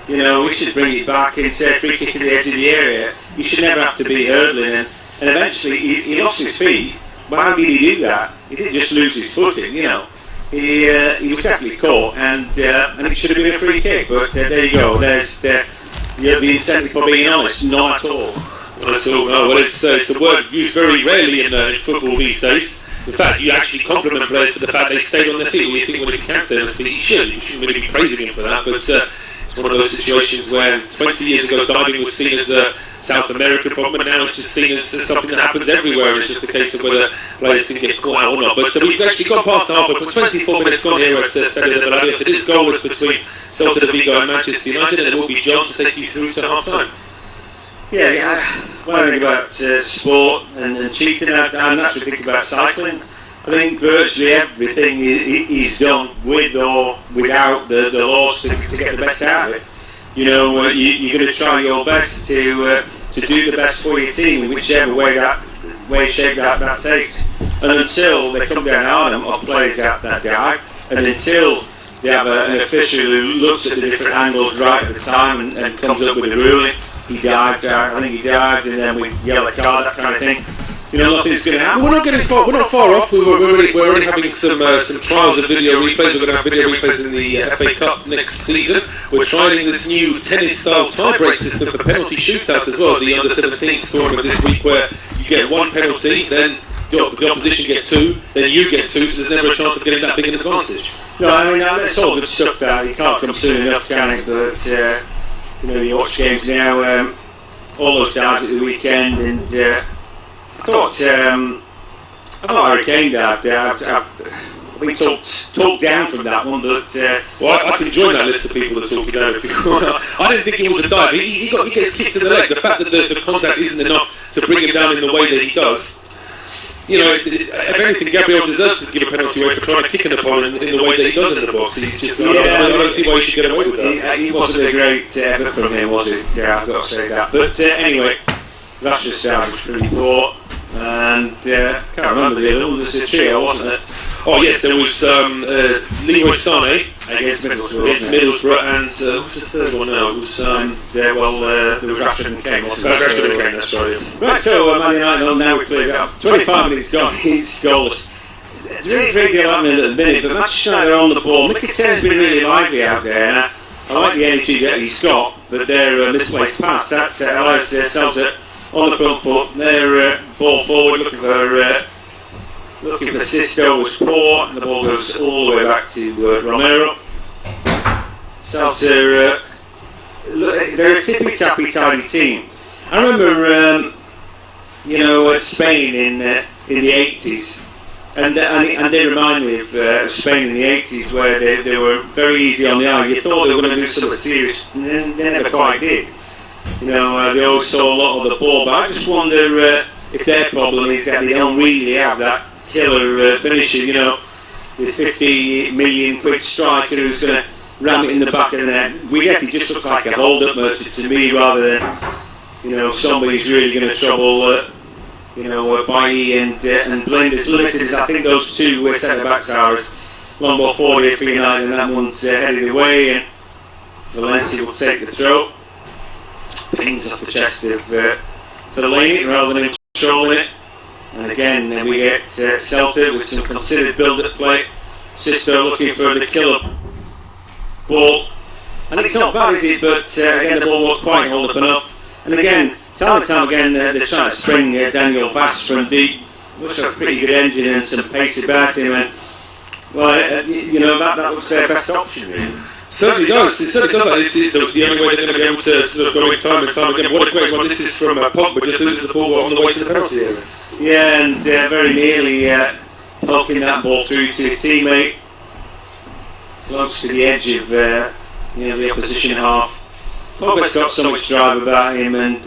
You know, we should bring it back and say free kick at the edge of the area. You should never have to be hurdling, and eventually he lost his feet. Why did he do that? He didn't just lose his footing, you know. He was definitely caught, and it should have been a free kick. But there you go. There's the incentive for being honest. Not at all. Not at all. No. Well, it's a word used very rarely in football these days. In fact, you actually compliment players to the fact they stayed on their feet. Well, you think, well, if he can stay on his feet, he should. You shouldn't really be praising him for that. But it's one of those situations where 20 years ago diving was seen as a South American problem, and now it's just seen as something that happens everywhere. It's just a case of whether players can get caught out or not. But we've actually gone past the halfway point. 24 minutes gone here at Stadio de Balaídos. It is goalless between Celta Vigo and Manchester United, and it will be John to take you through to half time. Yeah, when I think about sport and cheating, I naturally think about cycling. I think virtually everything is done with or without the laws to get the best out of it. You know, you're going to try your best to do the best for your team in whichever way shape that takes. And until they come down hard on players that dive, and until they have an official who looks at the different angles right at the time and comes up with a ruling, he dived, I think he dived, and then we yell a card, that kind of thing. You know, nothing's going to happen. We're not far off. We're already having some trials of video replays. We're going to have video replays in the FA Cup next season. We're trying this new tennis-style tie-break system for penalty shootout as well. The under-17s tournament this week, where you get one penalty, then the opposition get two, then you get two, so there's never a chance of getting that big an advantage. No, I mean, that's all good stuff that you can't come soon enough, can it? But you know, you watch games now, all those dives at the weekend, and I thought Harry Kane dived. We talked down from that one, but well, I can join that list of people that talk you down if you want. I didn't think it was a dive. He gets kicked in the leg. The fact that the contact isn't enough to bring him down in the way that he does. You know, if anything, Gabriel deserves to give a penalty away for trying to kick an opponent in the way that he does in the box. He's just, I don't see why he should get away with that. It wasn't a great effort from him, was it? Yeah, I've got to say that. But anyway, Rashford's dive was pretty poor. And can't remember the other one. There's a trio, wasn't it? Oh yes, there was Leroy Sané against Middlesbrough, and what's the third one now? It was there was Rashford and Kane, wasn't it? Rashford and Kane, that's right. Right, so Man United now we cleared up. 25 minutes gone. He's goalless. There's a great deal happening at the minute, but Manchester United are on the ball. Mkhitaryan's been really lively out there, and I like the energy that he's got, but their misplaced pass that allows Celta on the front foot. Their ball forward, looking for Sisto, was poor, and the ball goes all the way back to Romero. Celta, they're a tippy-tappy, tidy team. I remember, Spain in the 80s, and they remind me of Spain in the 80s, where they were very easy on the eye. You thought they were going to do something serious, and they never quite did. You know, they always saw a lot of the ball, but I just wonder if their problem is that they don't really have that killer finisher, you know, the 50 million quid striker who's going to ram it in the back of the net. Guidetti just looked like a hold-up merchant to me, rather than, you know, somebody's really going to trouble, you know, Bailly and Blind. As limited as I think those two centre-backs are, as long ball forward here for United, and that one's headed away, and Valencia will take the throw. Pings off the chest of Fellaini rather than controlling it. And again, we get Celta with some considered build-up play. Sisto looking for the killer ball. And it's not bad, is it? But again, the ball won't quite hold up enough. And again, time and time again, they're trying to spring Daniel Vaz from deep. Looks like a pretty good engine and some pace about him. And, well, you know, that looks their best option, really. Certainly does. It certainly does that. This is the only way they're going to be able to sort of go in time and time again. What a great one this is from Pogba, just loses the ball on the way to the penalty area. Yeah, and very nearly poking that ball through to a teammate, close to the edge of you know, the opposition half. Pogba's got so much drive about him, and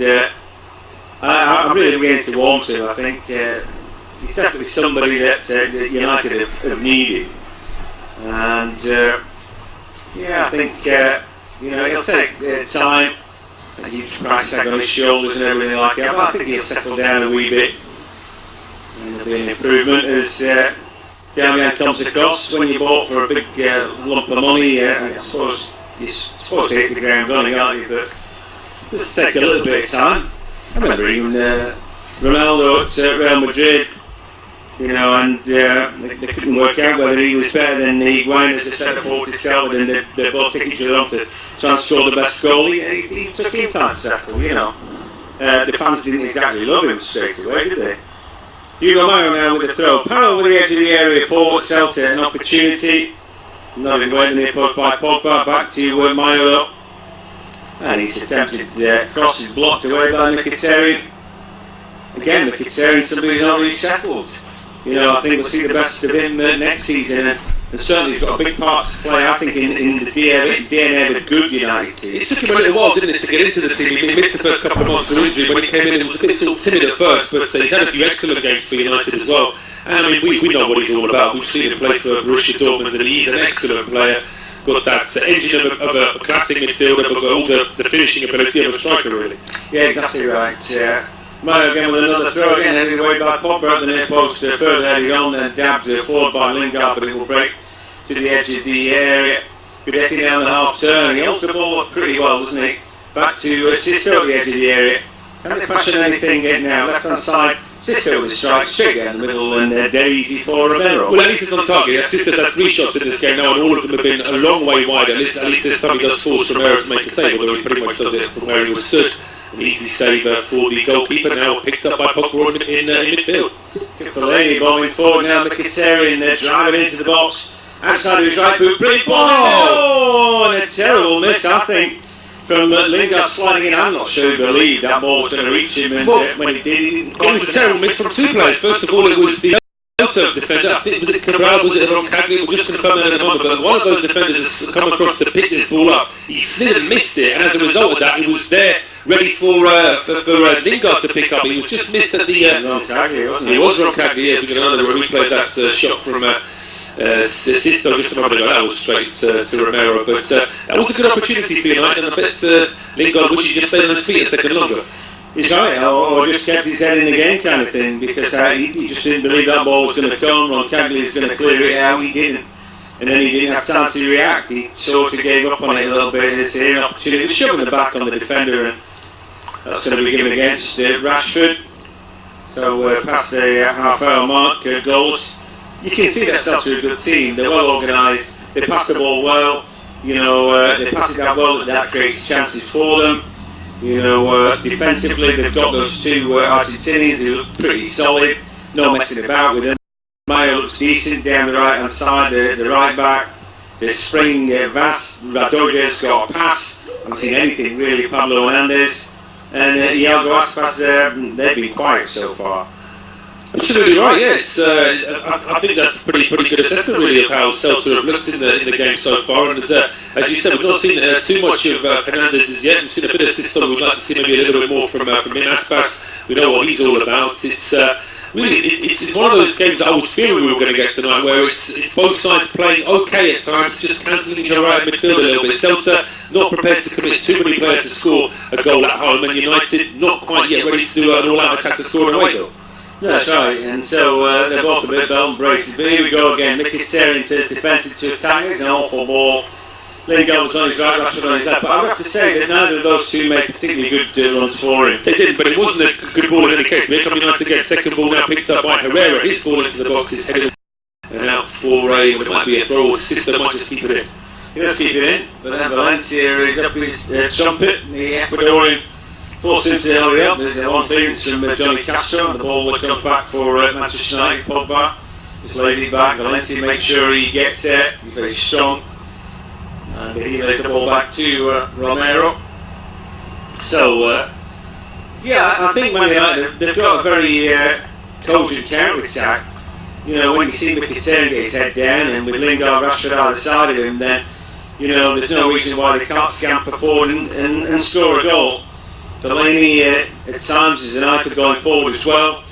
I'm really beginning to warm to him. I think he's definitely somebody that United have needed, and yeah, I think you know, he'll take time. A huge price tag on his shoulders and everything like that, but I think he'll settle down a wee bit. And there'll be an improvement as Damian comes across. When you bought for a big lump of money, I suppose you're supposed to hit the ground running, aren't you? But just take a little bit of time. I remember even Ronaldo at Real Madrid, you know, and they couldn't work out whether he was better than Higuain as a centre forward discovered, and they both took each other on to try and score the best goal. He took him time to settle, you know. The fans didn't exactly love him straight away, did they? Hugo Mayo now with a throw. Parallel with the edge of the area for Celta, an opportunity. Not been waiting near post by Pogba. Back to Mayo, and his attempted cross is blocked away by Mkhitaryan. Again, Mkhitaryan, somebody who's not really settled. You know, I think we'll see the best of him next season, and certainly he's got a big part to play, I think, in the DNA of a good United team. It took him a little while, didn't it, to get into the team. He missed the first couple of months through injury. When he came in, it was a bit sort of timid at first, but he's had a few excellent games for United as well. And I mean, we know what he's all about. We've seen him play for Borussia Dortmund, and he's an excellent player. Got that engine of a classic midfielder, but got all the finishing ability of a striker, really. Yeah, exactly right. Mayo again with another throw, again headed away by Pogba at the near post, further headed on, then dabbed forward by Lingard, but it will break to the edge of the area. Guidetti down the half turn, he holds the ball up pretty well, doesn't he? Back to Sisto at the edge of the area. Can they fashion anything now? Left hand side, Sisto with a strike straight down the middle, and dead easy for Romero. Well, at least it's on target. Sisto's had 3 shots in this game now, and all of them have been a long way wide. At least this time he does force Romero to make a save, although he pretty much does it from where he was stood. An easy save for the goalkeeper, now picked up by Pogba in midfield. Fellaini bombing forward now, Mkhitaryan driving into the box. Outside of his right boot, brilliant ball! Oh, and a terrible miss, I think, from Lingard sliding in. I'm not sure he believed that ball was going to reach him, and when it did, he didn't quite. It was a terrible miss from 2 players. First of all, it was the Celta defender. I think, was it Cabral, was it Roncaglia? We'll just confirm that in a moment, but one of those defenders has come across to pick this ball up. He slid and missed it, and as a result of that, he was there ready for Lingard to pick up. He was just missed at the... Roncaglia, wasn't it? It was Roncaglia, yes. We're going to replay that shot from Sisto just a moment ago. That was straight to Romero, but that was a good opportunity for United, and I bet Lingard wish he just stayed on his feet a second longer. He's right, or just kept his head in the game kind of thing, because he just didn't believe that ball was going to come. Roncaglia is going to clear it out. He didn't. And then he didn't have time to react. He sort of gave up on it a little bit. There's an opportunity. He's shoving the back on the defender, and that's going to be given against Rashford. So past the half-hour mark, goals. You can see that Celta are a good team. They're well organised. They pass the ball well. You know, they pass it out well. That creates chances for them. You know, defensively they've got those 2 Argentinians who look pretty solid. No messing about with them. Mayo looks decent down the right hand side. The right back. The spring Vaz. Radoja's got a pass. I haven't seen anything really. Pablo Hernandez and Iago Aspas. They've been quiet so far. Absolutely right. Yeah, it's. I think that's a pretty good assessment, really, of how Celta have looked in the game so far. And as you said, we've not seen too much of Hernandez as yet. We've seen a bit of Sisto. We'd like to see maybe a little bit more from him. Aspas, we know what he's all about. It's really, it's one of those games that I was fearing we were going to get tonight, where it's both sides playing okay at times, just cancelling each other out in midfield a little bit. Celta not prepared to commit too many players to score a goal at home, and United not quite yet ready to do an all-out attack to score an away goal. That's right, and so they're both a bit belt and braces. But here we go again. Mkhitaryan turns defence into attack. It's an awful ball. Lingard was on his right, Rashford on his left. But I would have to say that neither of those two made particularly good runs for him. They didn't, but it wasn't a good ball in any case. Here come United again. Second ball now picked up by Herrera. His ball into the box is headed and out for it might be a throw. Or Sister might just keep it in. He does keep it in, but then Valencia is up his trumpet. The Ecuadorian forced him to hurry up. There's a long clearance from Johnny Castro, and the ball will come back for Manchester United. Pogba just lays it back. Valencia makes sure he gets there. He's very strong, and he lays the ball back to Romero. So, I think Man United, they've got a very cogent counter-attack. You know, when you see Mkhitaryan get his head down, and with Lingard, Rashford either side of him, then you know there's no reason why they can't scamper forward and score a goal. Fellaini at times is an eye for going forward as well.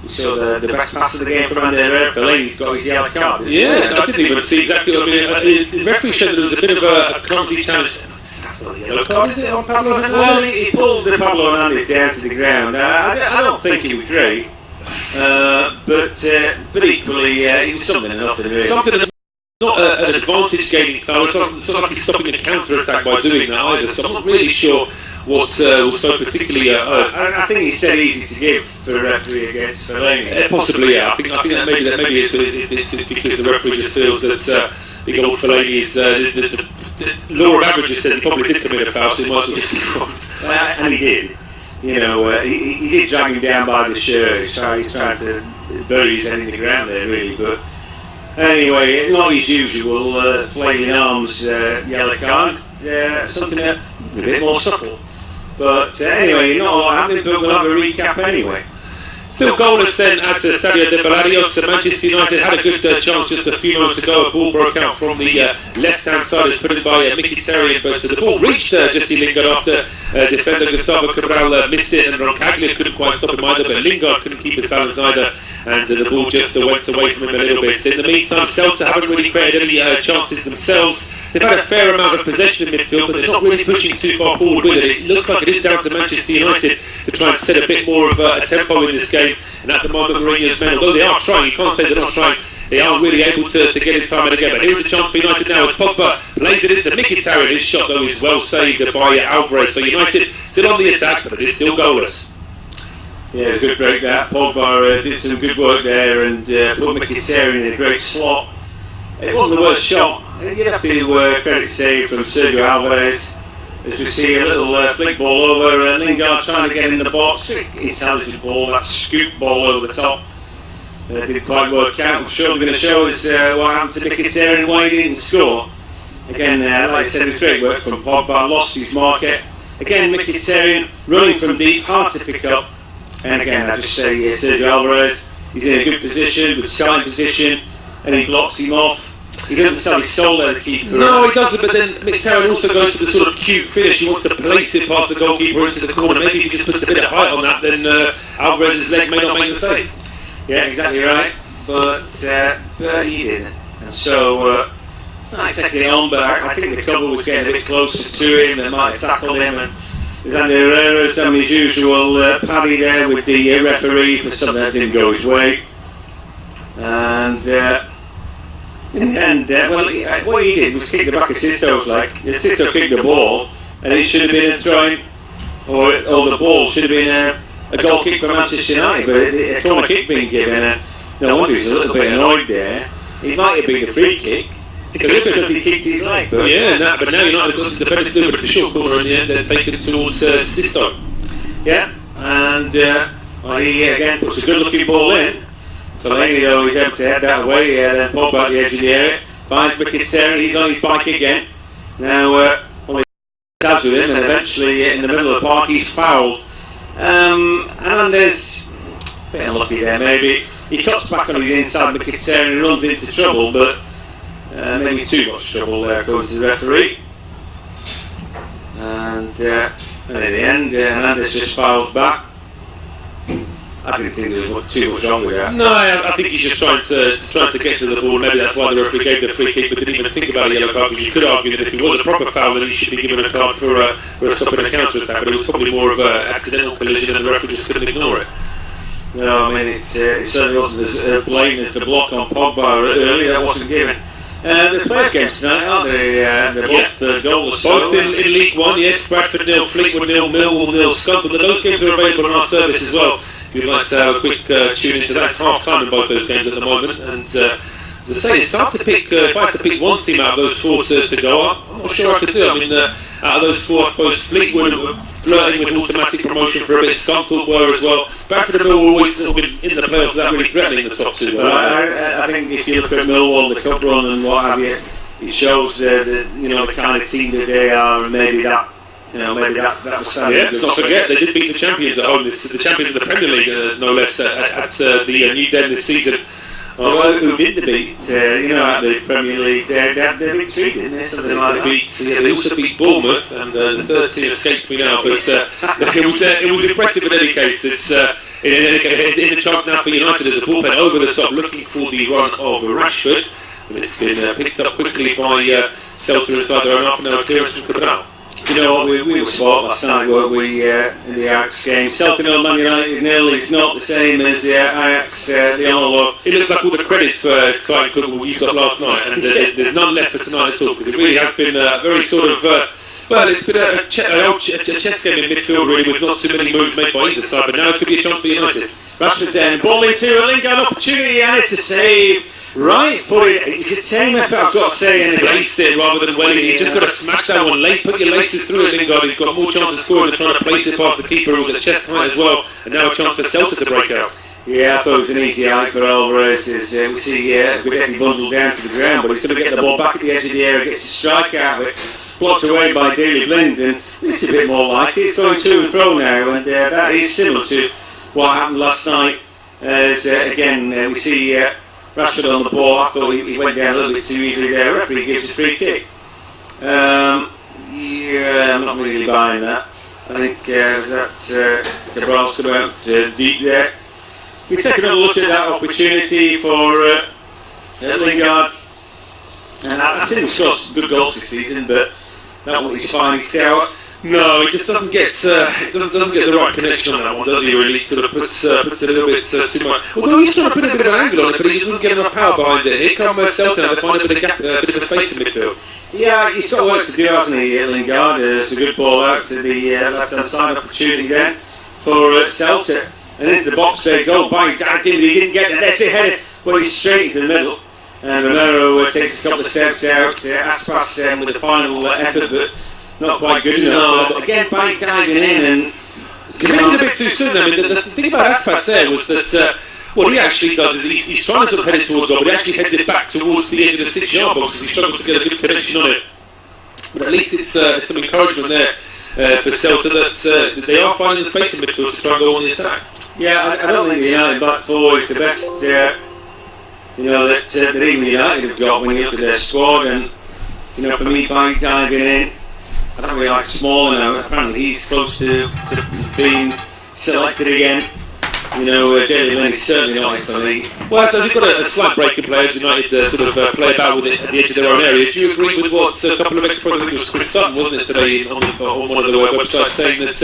You saw the best pass of the game from Andy Herrera. Fellaini's got his yellow card. Yeah, I didn't even see exactly. I mean, the referee showed that there was a bit of a clumsy challenge. That's not a yellow card, is it, on Pablo Hernandez? Well, he pulled Pablo Hernandez down to the ground. I don't think he was great, but equally, it was something and nothing really. Something and not an advantage gaining foul. It's not like he's stopping a counter attack by doing that either. So I'm not really sure what was so particularly. I think it's dead easy to give for a referee against Fellaini. Possibly, yeah. I think that maybe it's because the referee just feels that big old Fellaini is the law of averages says he probably did commit a foul, so he might as well just keep on. And he did. You know, he did drag him down by the shirt. He's trying to bury his head in the ground there, really. But anyway, not his usual flailing arms yellow card. Something a bit more subtle. But anyway, not a lot happening, but we'll have a recap anyway. Still goalless then at Stadio de Balaídos. Manchester United had a good chance just a few moments ago. A ball broke out from the left-hand side. It's put in by Mkhitaryan, but the ball reached Jesse Lingard after defender Gustavo Cabral missed it, and Roncaglia couldn't quite stop him either, but Lingard couldn't keep his balance either, and the ball just went away from him a little bit. In the meantime, Celta haven't really created any chances themselves. They've had a fair amount of possession in midfield, but they're not really pushing too far forward with it. It looks like it is down to Manchester United to try and set a bit more of a tempo in this game. And at the moment, Mourinho's men, although they are trying, you can't say they're not trying, they aren't really able to get in time and again. But here's a chance for United now as Pogba plays it into Mkhitaryan. His shot, though, is well saved by Alvarez. So United still on the attack, but it is still goalless. Yeah, good break that. Pogba did some good work there and put Mkhitaryan in a great slot. It wasn't the worst shot. You'd have to credit save from Sergio Alvarez. As we see a little flick ball over Lingard trying to get in the box. Intelligent ball, that scoop ball over the top. Didn't quite work out. I'm sure they're going to show us what happened to Mkhitaryan and why he didn't score. Again, like I said, it was great work from Pogba, lost his market. Again, Mkhitaryan running from deep, hard to pick up. And again, I just say Sergio Alvarez, he's in a good position, good starting position, and he blocks him off. He doesn't sell his soul there, the keeper. No, he doesn't, but then Mkhitaryan also goes to the sort of cute finish. He wants to place it past the goalkeeper into the corner. Maybe if he just puts a bit of height on that, then Alvarez's leg may not make the save. Yeah, exactly right. But he didn't. And so, not taking it on, but I think the cover was getting a bit closer to him. They might have tackled him. And Andy Herrera's done his usual paddy there with the referee for something that didn't go his way. And in the end, what he did was kick the back of Sisto's leg. Sisto kicked the ball, and it should have been a throw-in, or the ball should have been a goal kick for Manchester United, but a corner kick being given. No wonder he's a little bit annoyed there. It might have been a free kick because he kicked his leg. But but now United have got some defenders to do, but it's a short corner in the end, taken towards Sisto. Yeah, and he again puts a good-looking ball in. Fellaini, though, he's able to head that way, then Pogba at the edge of the area, finds Mkhitaryan, he's on his bike again. Now, he stabs with him, and eventually in the middle of the park he's fouled. Hernandez, a bit unlucky there maybe. He cuts back on his inside, Mkhitaryan runs into trouble, but maybe too much trouble there according to the referee. And in the end, Hernandez just fouls back. I didn't think there was too much wrong with that. No, I think he's just trying to get to the ball. Maybe that's why the referee gave the free kick, but didn't even think about a yellow card, because you could argue that if it was a proper foul, then he should be given a card for a stopping a counter attack. But it was probably more of an accidental collision, and the referee just couldn't ignore it. No, I mean, it certainly wasn't as blatant as the block on Pogba earlier. That wasn't given. They played games tonight, aren't they? They're both goalless. Both in League One, yes. Bradford 0, Fleetwood 0, Millwall 0, Scunthorpe. Those games are available on our service as well. If you'd like to have a quick tune into that, it's half time in both those games at the moment. And as I say, it's hard to pick. If I had to pick one team out of those four to go up, I'm not sure I could do. I mean, out of those four, I suppose Fleetwood were flirting with automatic promotion for a bit. Scunthorpe were as well. Bradford and Millwall always sort of been in the playoffs without really threatening the top two. I think if you look at Millwall, the cup run and what have you, it shows the kind of team that they are, and maybe that. Maybe that was standing. Yeah, let's not forget they did beat the champions at home. The champions of the Premier League, no less, at the New Den this season. Who did they beat? At the Premier League, they beat 3, didn't they? Something like that. They also beat Bournemouth, and the third team escapes me now. But it was impressive in any case. It's a chance now for United as a bullpen over the top, looking for the run of Rashford. But it's been picked up quickly by Celta inside their own half-an-hour clearance from Cabral. You know what, we were sport last night, weren't we, in the Ajax game. Celta 0, Man United 0 is not the same as Ajax, the Onolo. It looks like all the credits for exciting football we used up last night, and there's none left for tonight at all, because it really has been a very sort of, it's been a chess game in midfield really, with not too many moves made by either side, but now it could be a chance for United. Rashford then, ball into a Lingard opportunity, and it's a save. Right footed, it's a tame effort, I've got to say. He's placed it rather than welling. He's just got to smash that one late, put your laces through it, Lingard. He's got more chance of scoring than trying to place it past the keeper, who was at chest height as well, and now a chance for Celta to break out. Yeah, I thought it was an easy height for Alvarez. We see Guidetti bundled down to the ground, but he's going to get the ball back at the edge of the area, gets a strike out of it, blocked away by Daley Blind, and this is a bit more like it. It's going to and fro now, and that is similar to what happened last night. As again, we see Rashford on the ball. I thought he went down a little bit too easily there. Referee gives a free kick. I'm not really buying that. I think that Cabral's come out deep there. We take another look at that opportunity for Lingard. And I've seen him score good goals this season, but that one is fine. He's out. No, it just doesn't get doesn't get the right connection on that one, does he? Really, sort of puts a little bit too much. Although he's trying to put a bit of an angle on it, but he just doesn't get enough power behind it. Here come Celta now. They find a bit of gap, a bit of a space in midfield. Yeah, he's got work to do, hasn't he, Lingard? There's a good ball out to the left-hand side opportunity then for Celta, and into the box they go. He didn't get there. That's it, headed, but he's straight into the middle. And Romero takes a couple of steps out. Aspas with the final effort, but not quite good enough. No, but again, Barry diving in and committed a bit too soon. I mean, the thing about Aspas there was that what he actually does is he's trying to sort of head it towards goal, but he actually heads it back towards the edge of the 6-yard box because he struggles to get a good connection on it. But at least it's some encouragement there for Celta that they are finding the space in midfield to try and go on the attack. Yeah, I don't think the United back four is the best. That even United have got when you look at their squad, and for me, Barry diving in. I don't really like Smaller now. Apparently he's close to being selected again. Daley Blind is certainly not it for me. Well, so they've got a slight break in players. United sort of play about with it at the edge of their own area. Do you agree with what a couple of ex-pros, I think it was Chris Sutton, wasn't it, today on one of the websites, saying that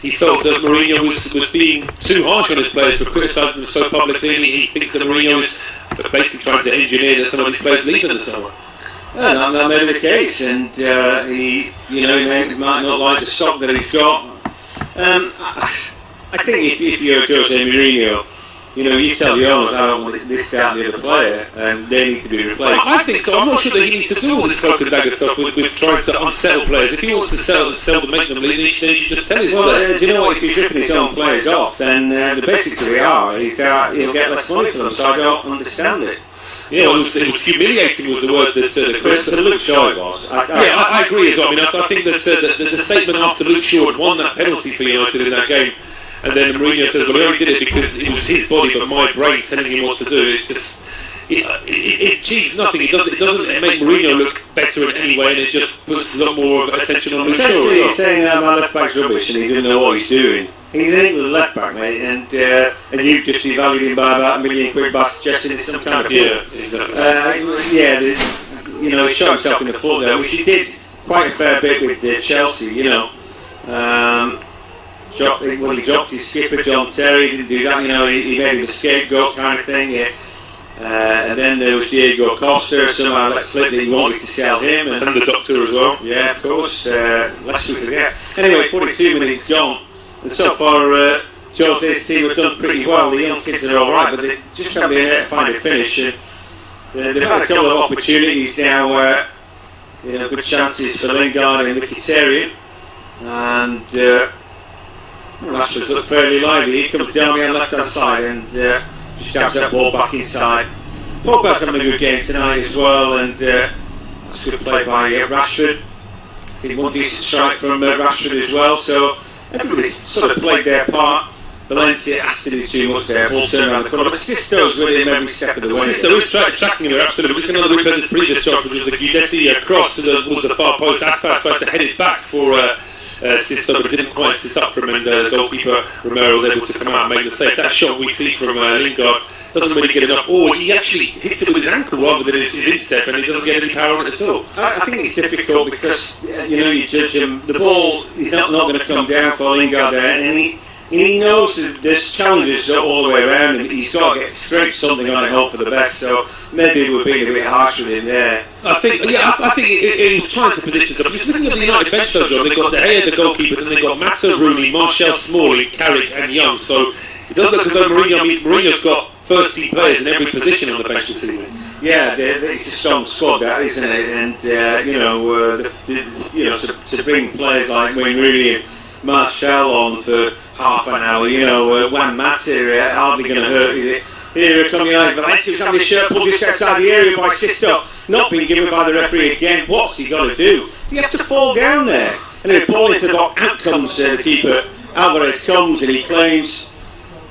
he felt that Mourinho was being too harsh on his players for criticising them so publicly. He thinks that Mourinho is basically trying to engineer that some of these players leave in the summer. Well, that may be the case, and he might not like the stock that he's got. I think if you're Jose Mourinho, you tell the owners, I don't want this, that, and the other player, and they need to be replaced. I think so. I'm not sure that he needs to do all this cloak and dagger stuff with trying to unsettle players. If he wants to sell to make them leave, then he should just tell his. Well, do you know what? If he's ripping his own players off, then the basics of it is that he'll get less money for them. So I don't understand it. Yeah, it was humiliating was the word that for Luke Shaw it was. I agree as well. I mean, I think that the statement after Luke Shaw had won that penalty for United in that game, and then Mourinho said, well, he only did it because it was his body but my brain telling him what to do. It achieves nothing. It doesn't make Mourinho look better in any way, and it just puts a lot more of attention on Luke Shaw. Essentially, he's saying that my left back's rubbish and he didn't know what he's doing. He's an England left back, mate, and you've just devalued him by about £1 million by suggesting it's some kind of exactly. You know, he shot himself in the foot there, which he did quite a fair bit with Chelsea. You know, he dropped his skipper John Terry. Didn't do that. You know, he made him a scapegoat kind of thing. Yeah. And then there was Diego Costa. Somehow let slip that he wanted to sell him, and the doctor as well. Yeah, of course. Lest we forget. Anyway, 42 minutes gone. And so far, Jose's team have done pretty well. The young kids are all right, but they just haven't been able to find a finish. And they've had a couple of opportunities now where, you know, good chances for Lingard and Mkhitaryan. And Rashford's looked fairly lively. He comes down the left-hand side and just stabs that ball back inside. Pogba's having a good game tonight as well, and that's good play by Rashford. I think one decent strike from Rashford as well. So everybody's sort of played their part. Valencia has to do too much there. Ball turn around the corner, but Sisto's with him every step of the way. Sisto is tracking him, absolutely. We're just going to replay this previous shot, which was the Guidetti cross towards the far post. Aspas tried to head it back for Sisto, but it didn't quite sit up for him, and the goalkeeper Romero was able to come out and make the save. That shot we see from Lingard doesn't really get enough, or he actually hits it with his ankle rather than his instep, and he doesn't get any power on it at all. I think it's difficult because you know, you judge him. The ball is not going to come down for Lingard there, and he knows that there's challenges all the way around him. He's got to scrape something on it, hope for the best. So maybe we're being a bit harsh with him there. I think he was trying to position himself. Just looking at the United bench, though, John, they've got De Gea, the goalkeeper, then they've got Mata, Rooney, Martial, Smalling, Carrick, and Young. So it does look as though Mourinho's got first-team players in every position on the bench this season. Yeah, it's a strong squad, that, isn't it? And to bring players like Wayne Rooney and Martial on for half an hour, Juan Mata hardly going to hurt, is it? Here come United. Valencia was having his shirt pulled just outside the area by Sisto, not being given by the referee again. What's he got to do? Do you have to fall down there? And then ball into the box, out comes the keeper. Alvarez comes and he claims,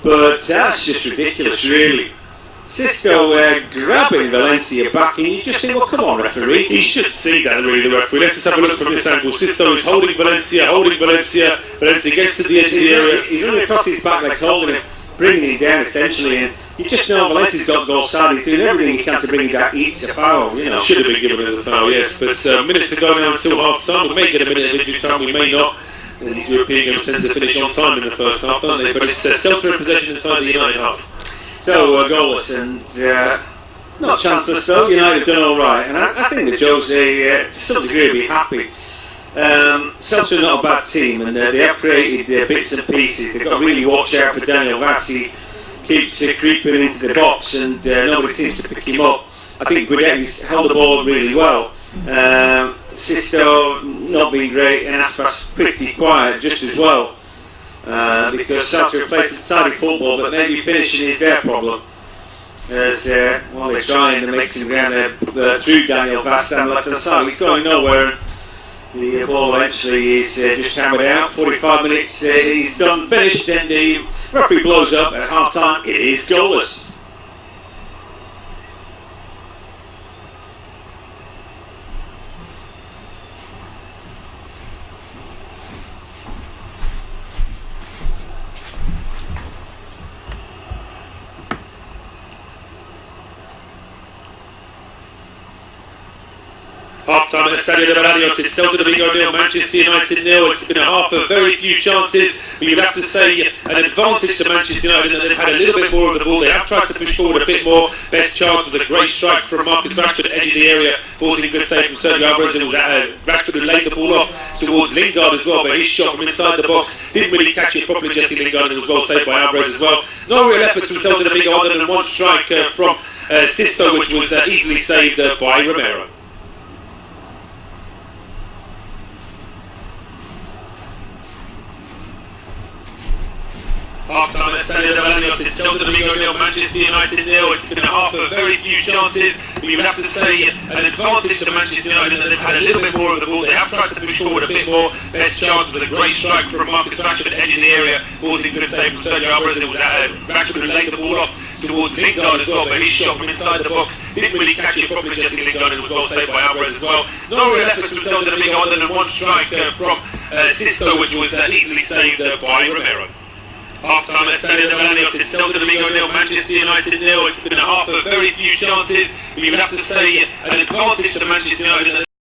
but that's just ridiculous, really. Sisto grabbing Valencia back, and you just think, well, come on, referee. He should see that, really, the referee. Let's just have a look from this angle. Sisto is holding Valencia. Valencia gets to the edge of the area. He's running across his back legs, holding him, bringing him down, essentially, and you just know Valencia's got goal side. He's doing everything he can to bring him back. It's a foul, Should have been given as a foul, yes. But a minute to go now until half-time. We may get a minute of injury time, we may not. And these European games tend to finish on time in the first half, don't they? But it's Celta in possession inside the United half. So goalless and not chanceless though. United have done all right, and I think that Jose, to some degree, will be happy. Celta are not a bad team, and they have created bits and pieces. They've got to really watch out for Daniel Vassi. Keeps creeping into the box, and nobody seems to pick him up. I think Guidetti's held the ball really well. Sisto not been great, and Aspas pretty quiet just as well. Because Celta are playing exciting football, but maybe finishing is their problem. As they're trying to make some ground there through Daniel Vaz down the left-hand side. He's going nowhere. The ball eventually is just hammered out. 45 minutes, he's done, finished, and the referee blows up at half-time. It is goalless. Half-time at the Estadio de Balaños. It's Celta Vigo 0, Manchester United 0. It's been a half of very few chances, but you'd have to say an advantage to Manchester United in that they've had a little bit more of the ball. They have tried to push forward a bit more. Best chance was a great strike from Marcus Rashford, edge of the area, forcing a good save from Sergio Alvarez. It was Rashford who laid the ball off towards Lingard as well, but his shot from inside the box didn't really catch it properly, Jesse Lingard, and it was well saved by Alvarez as well. No real efforts from Celta Vigo other than one strike from Sisto, which was easily saved by Romero. Half-time at Estadio de Balaños. It's Celta Vigo 0, Manchester United 0. It's been a half of very few chances, but you would have to say an advantage to Manchester United that they've had a little bit more of the ball. They have tried to push forward a bit more. Best chance was a great strike from Marcus Rashford, edge of the area, forcing a good save from Sergio Alvarez. It was Rashford who laid the ball off towards Lingard as well, but his shot from inside the box didn't really catch it properly, Jesse Lingard, and it was well saved by Alvarez as well. No real efforts from Celta Vigo other than one strike from Sisto, which was easily saved by Romero. Half-time at Estadio de Balaños, it's Celta Vigo 0, Manchester United 0. It's been a half of very few chances, but you would have to say an advantage to Manchester United.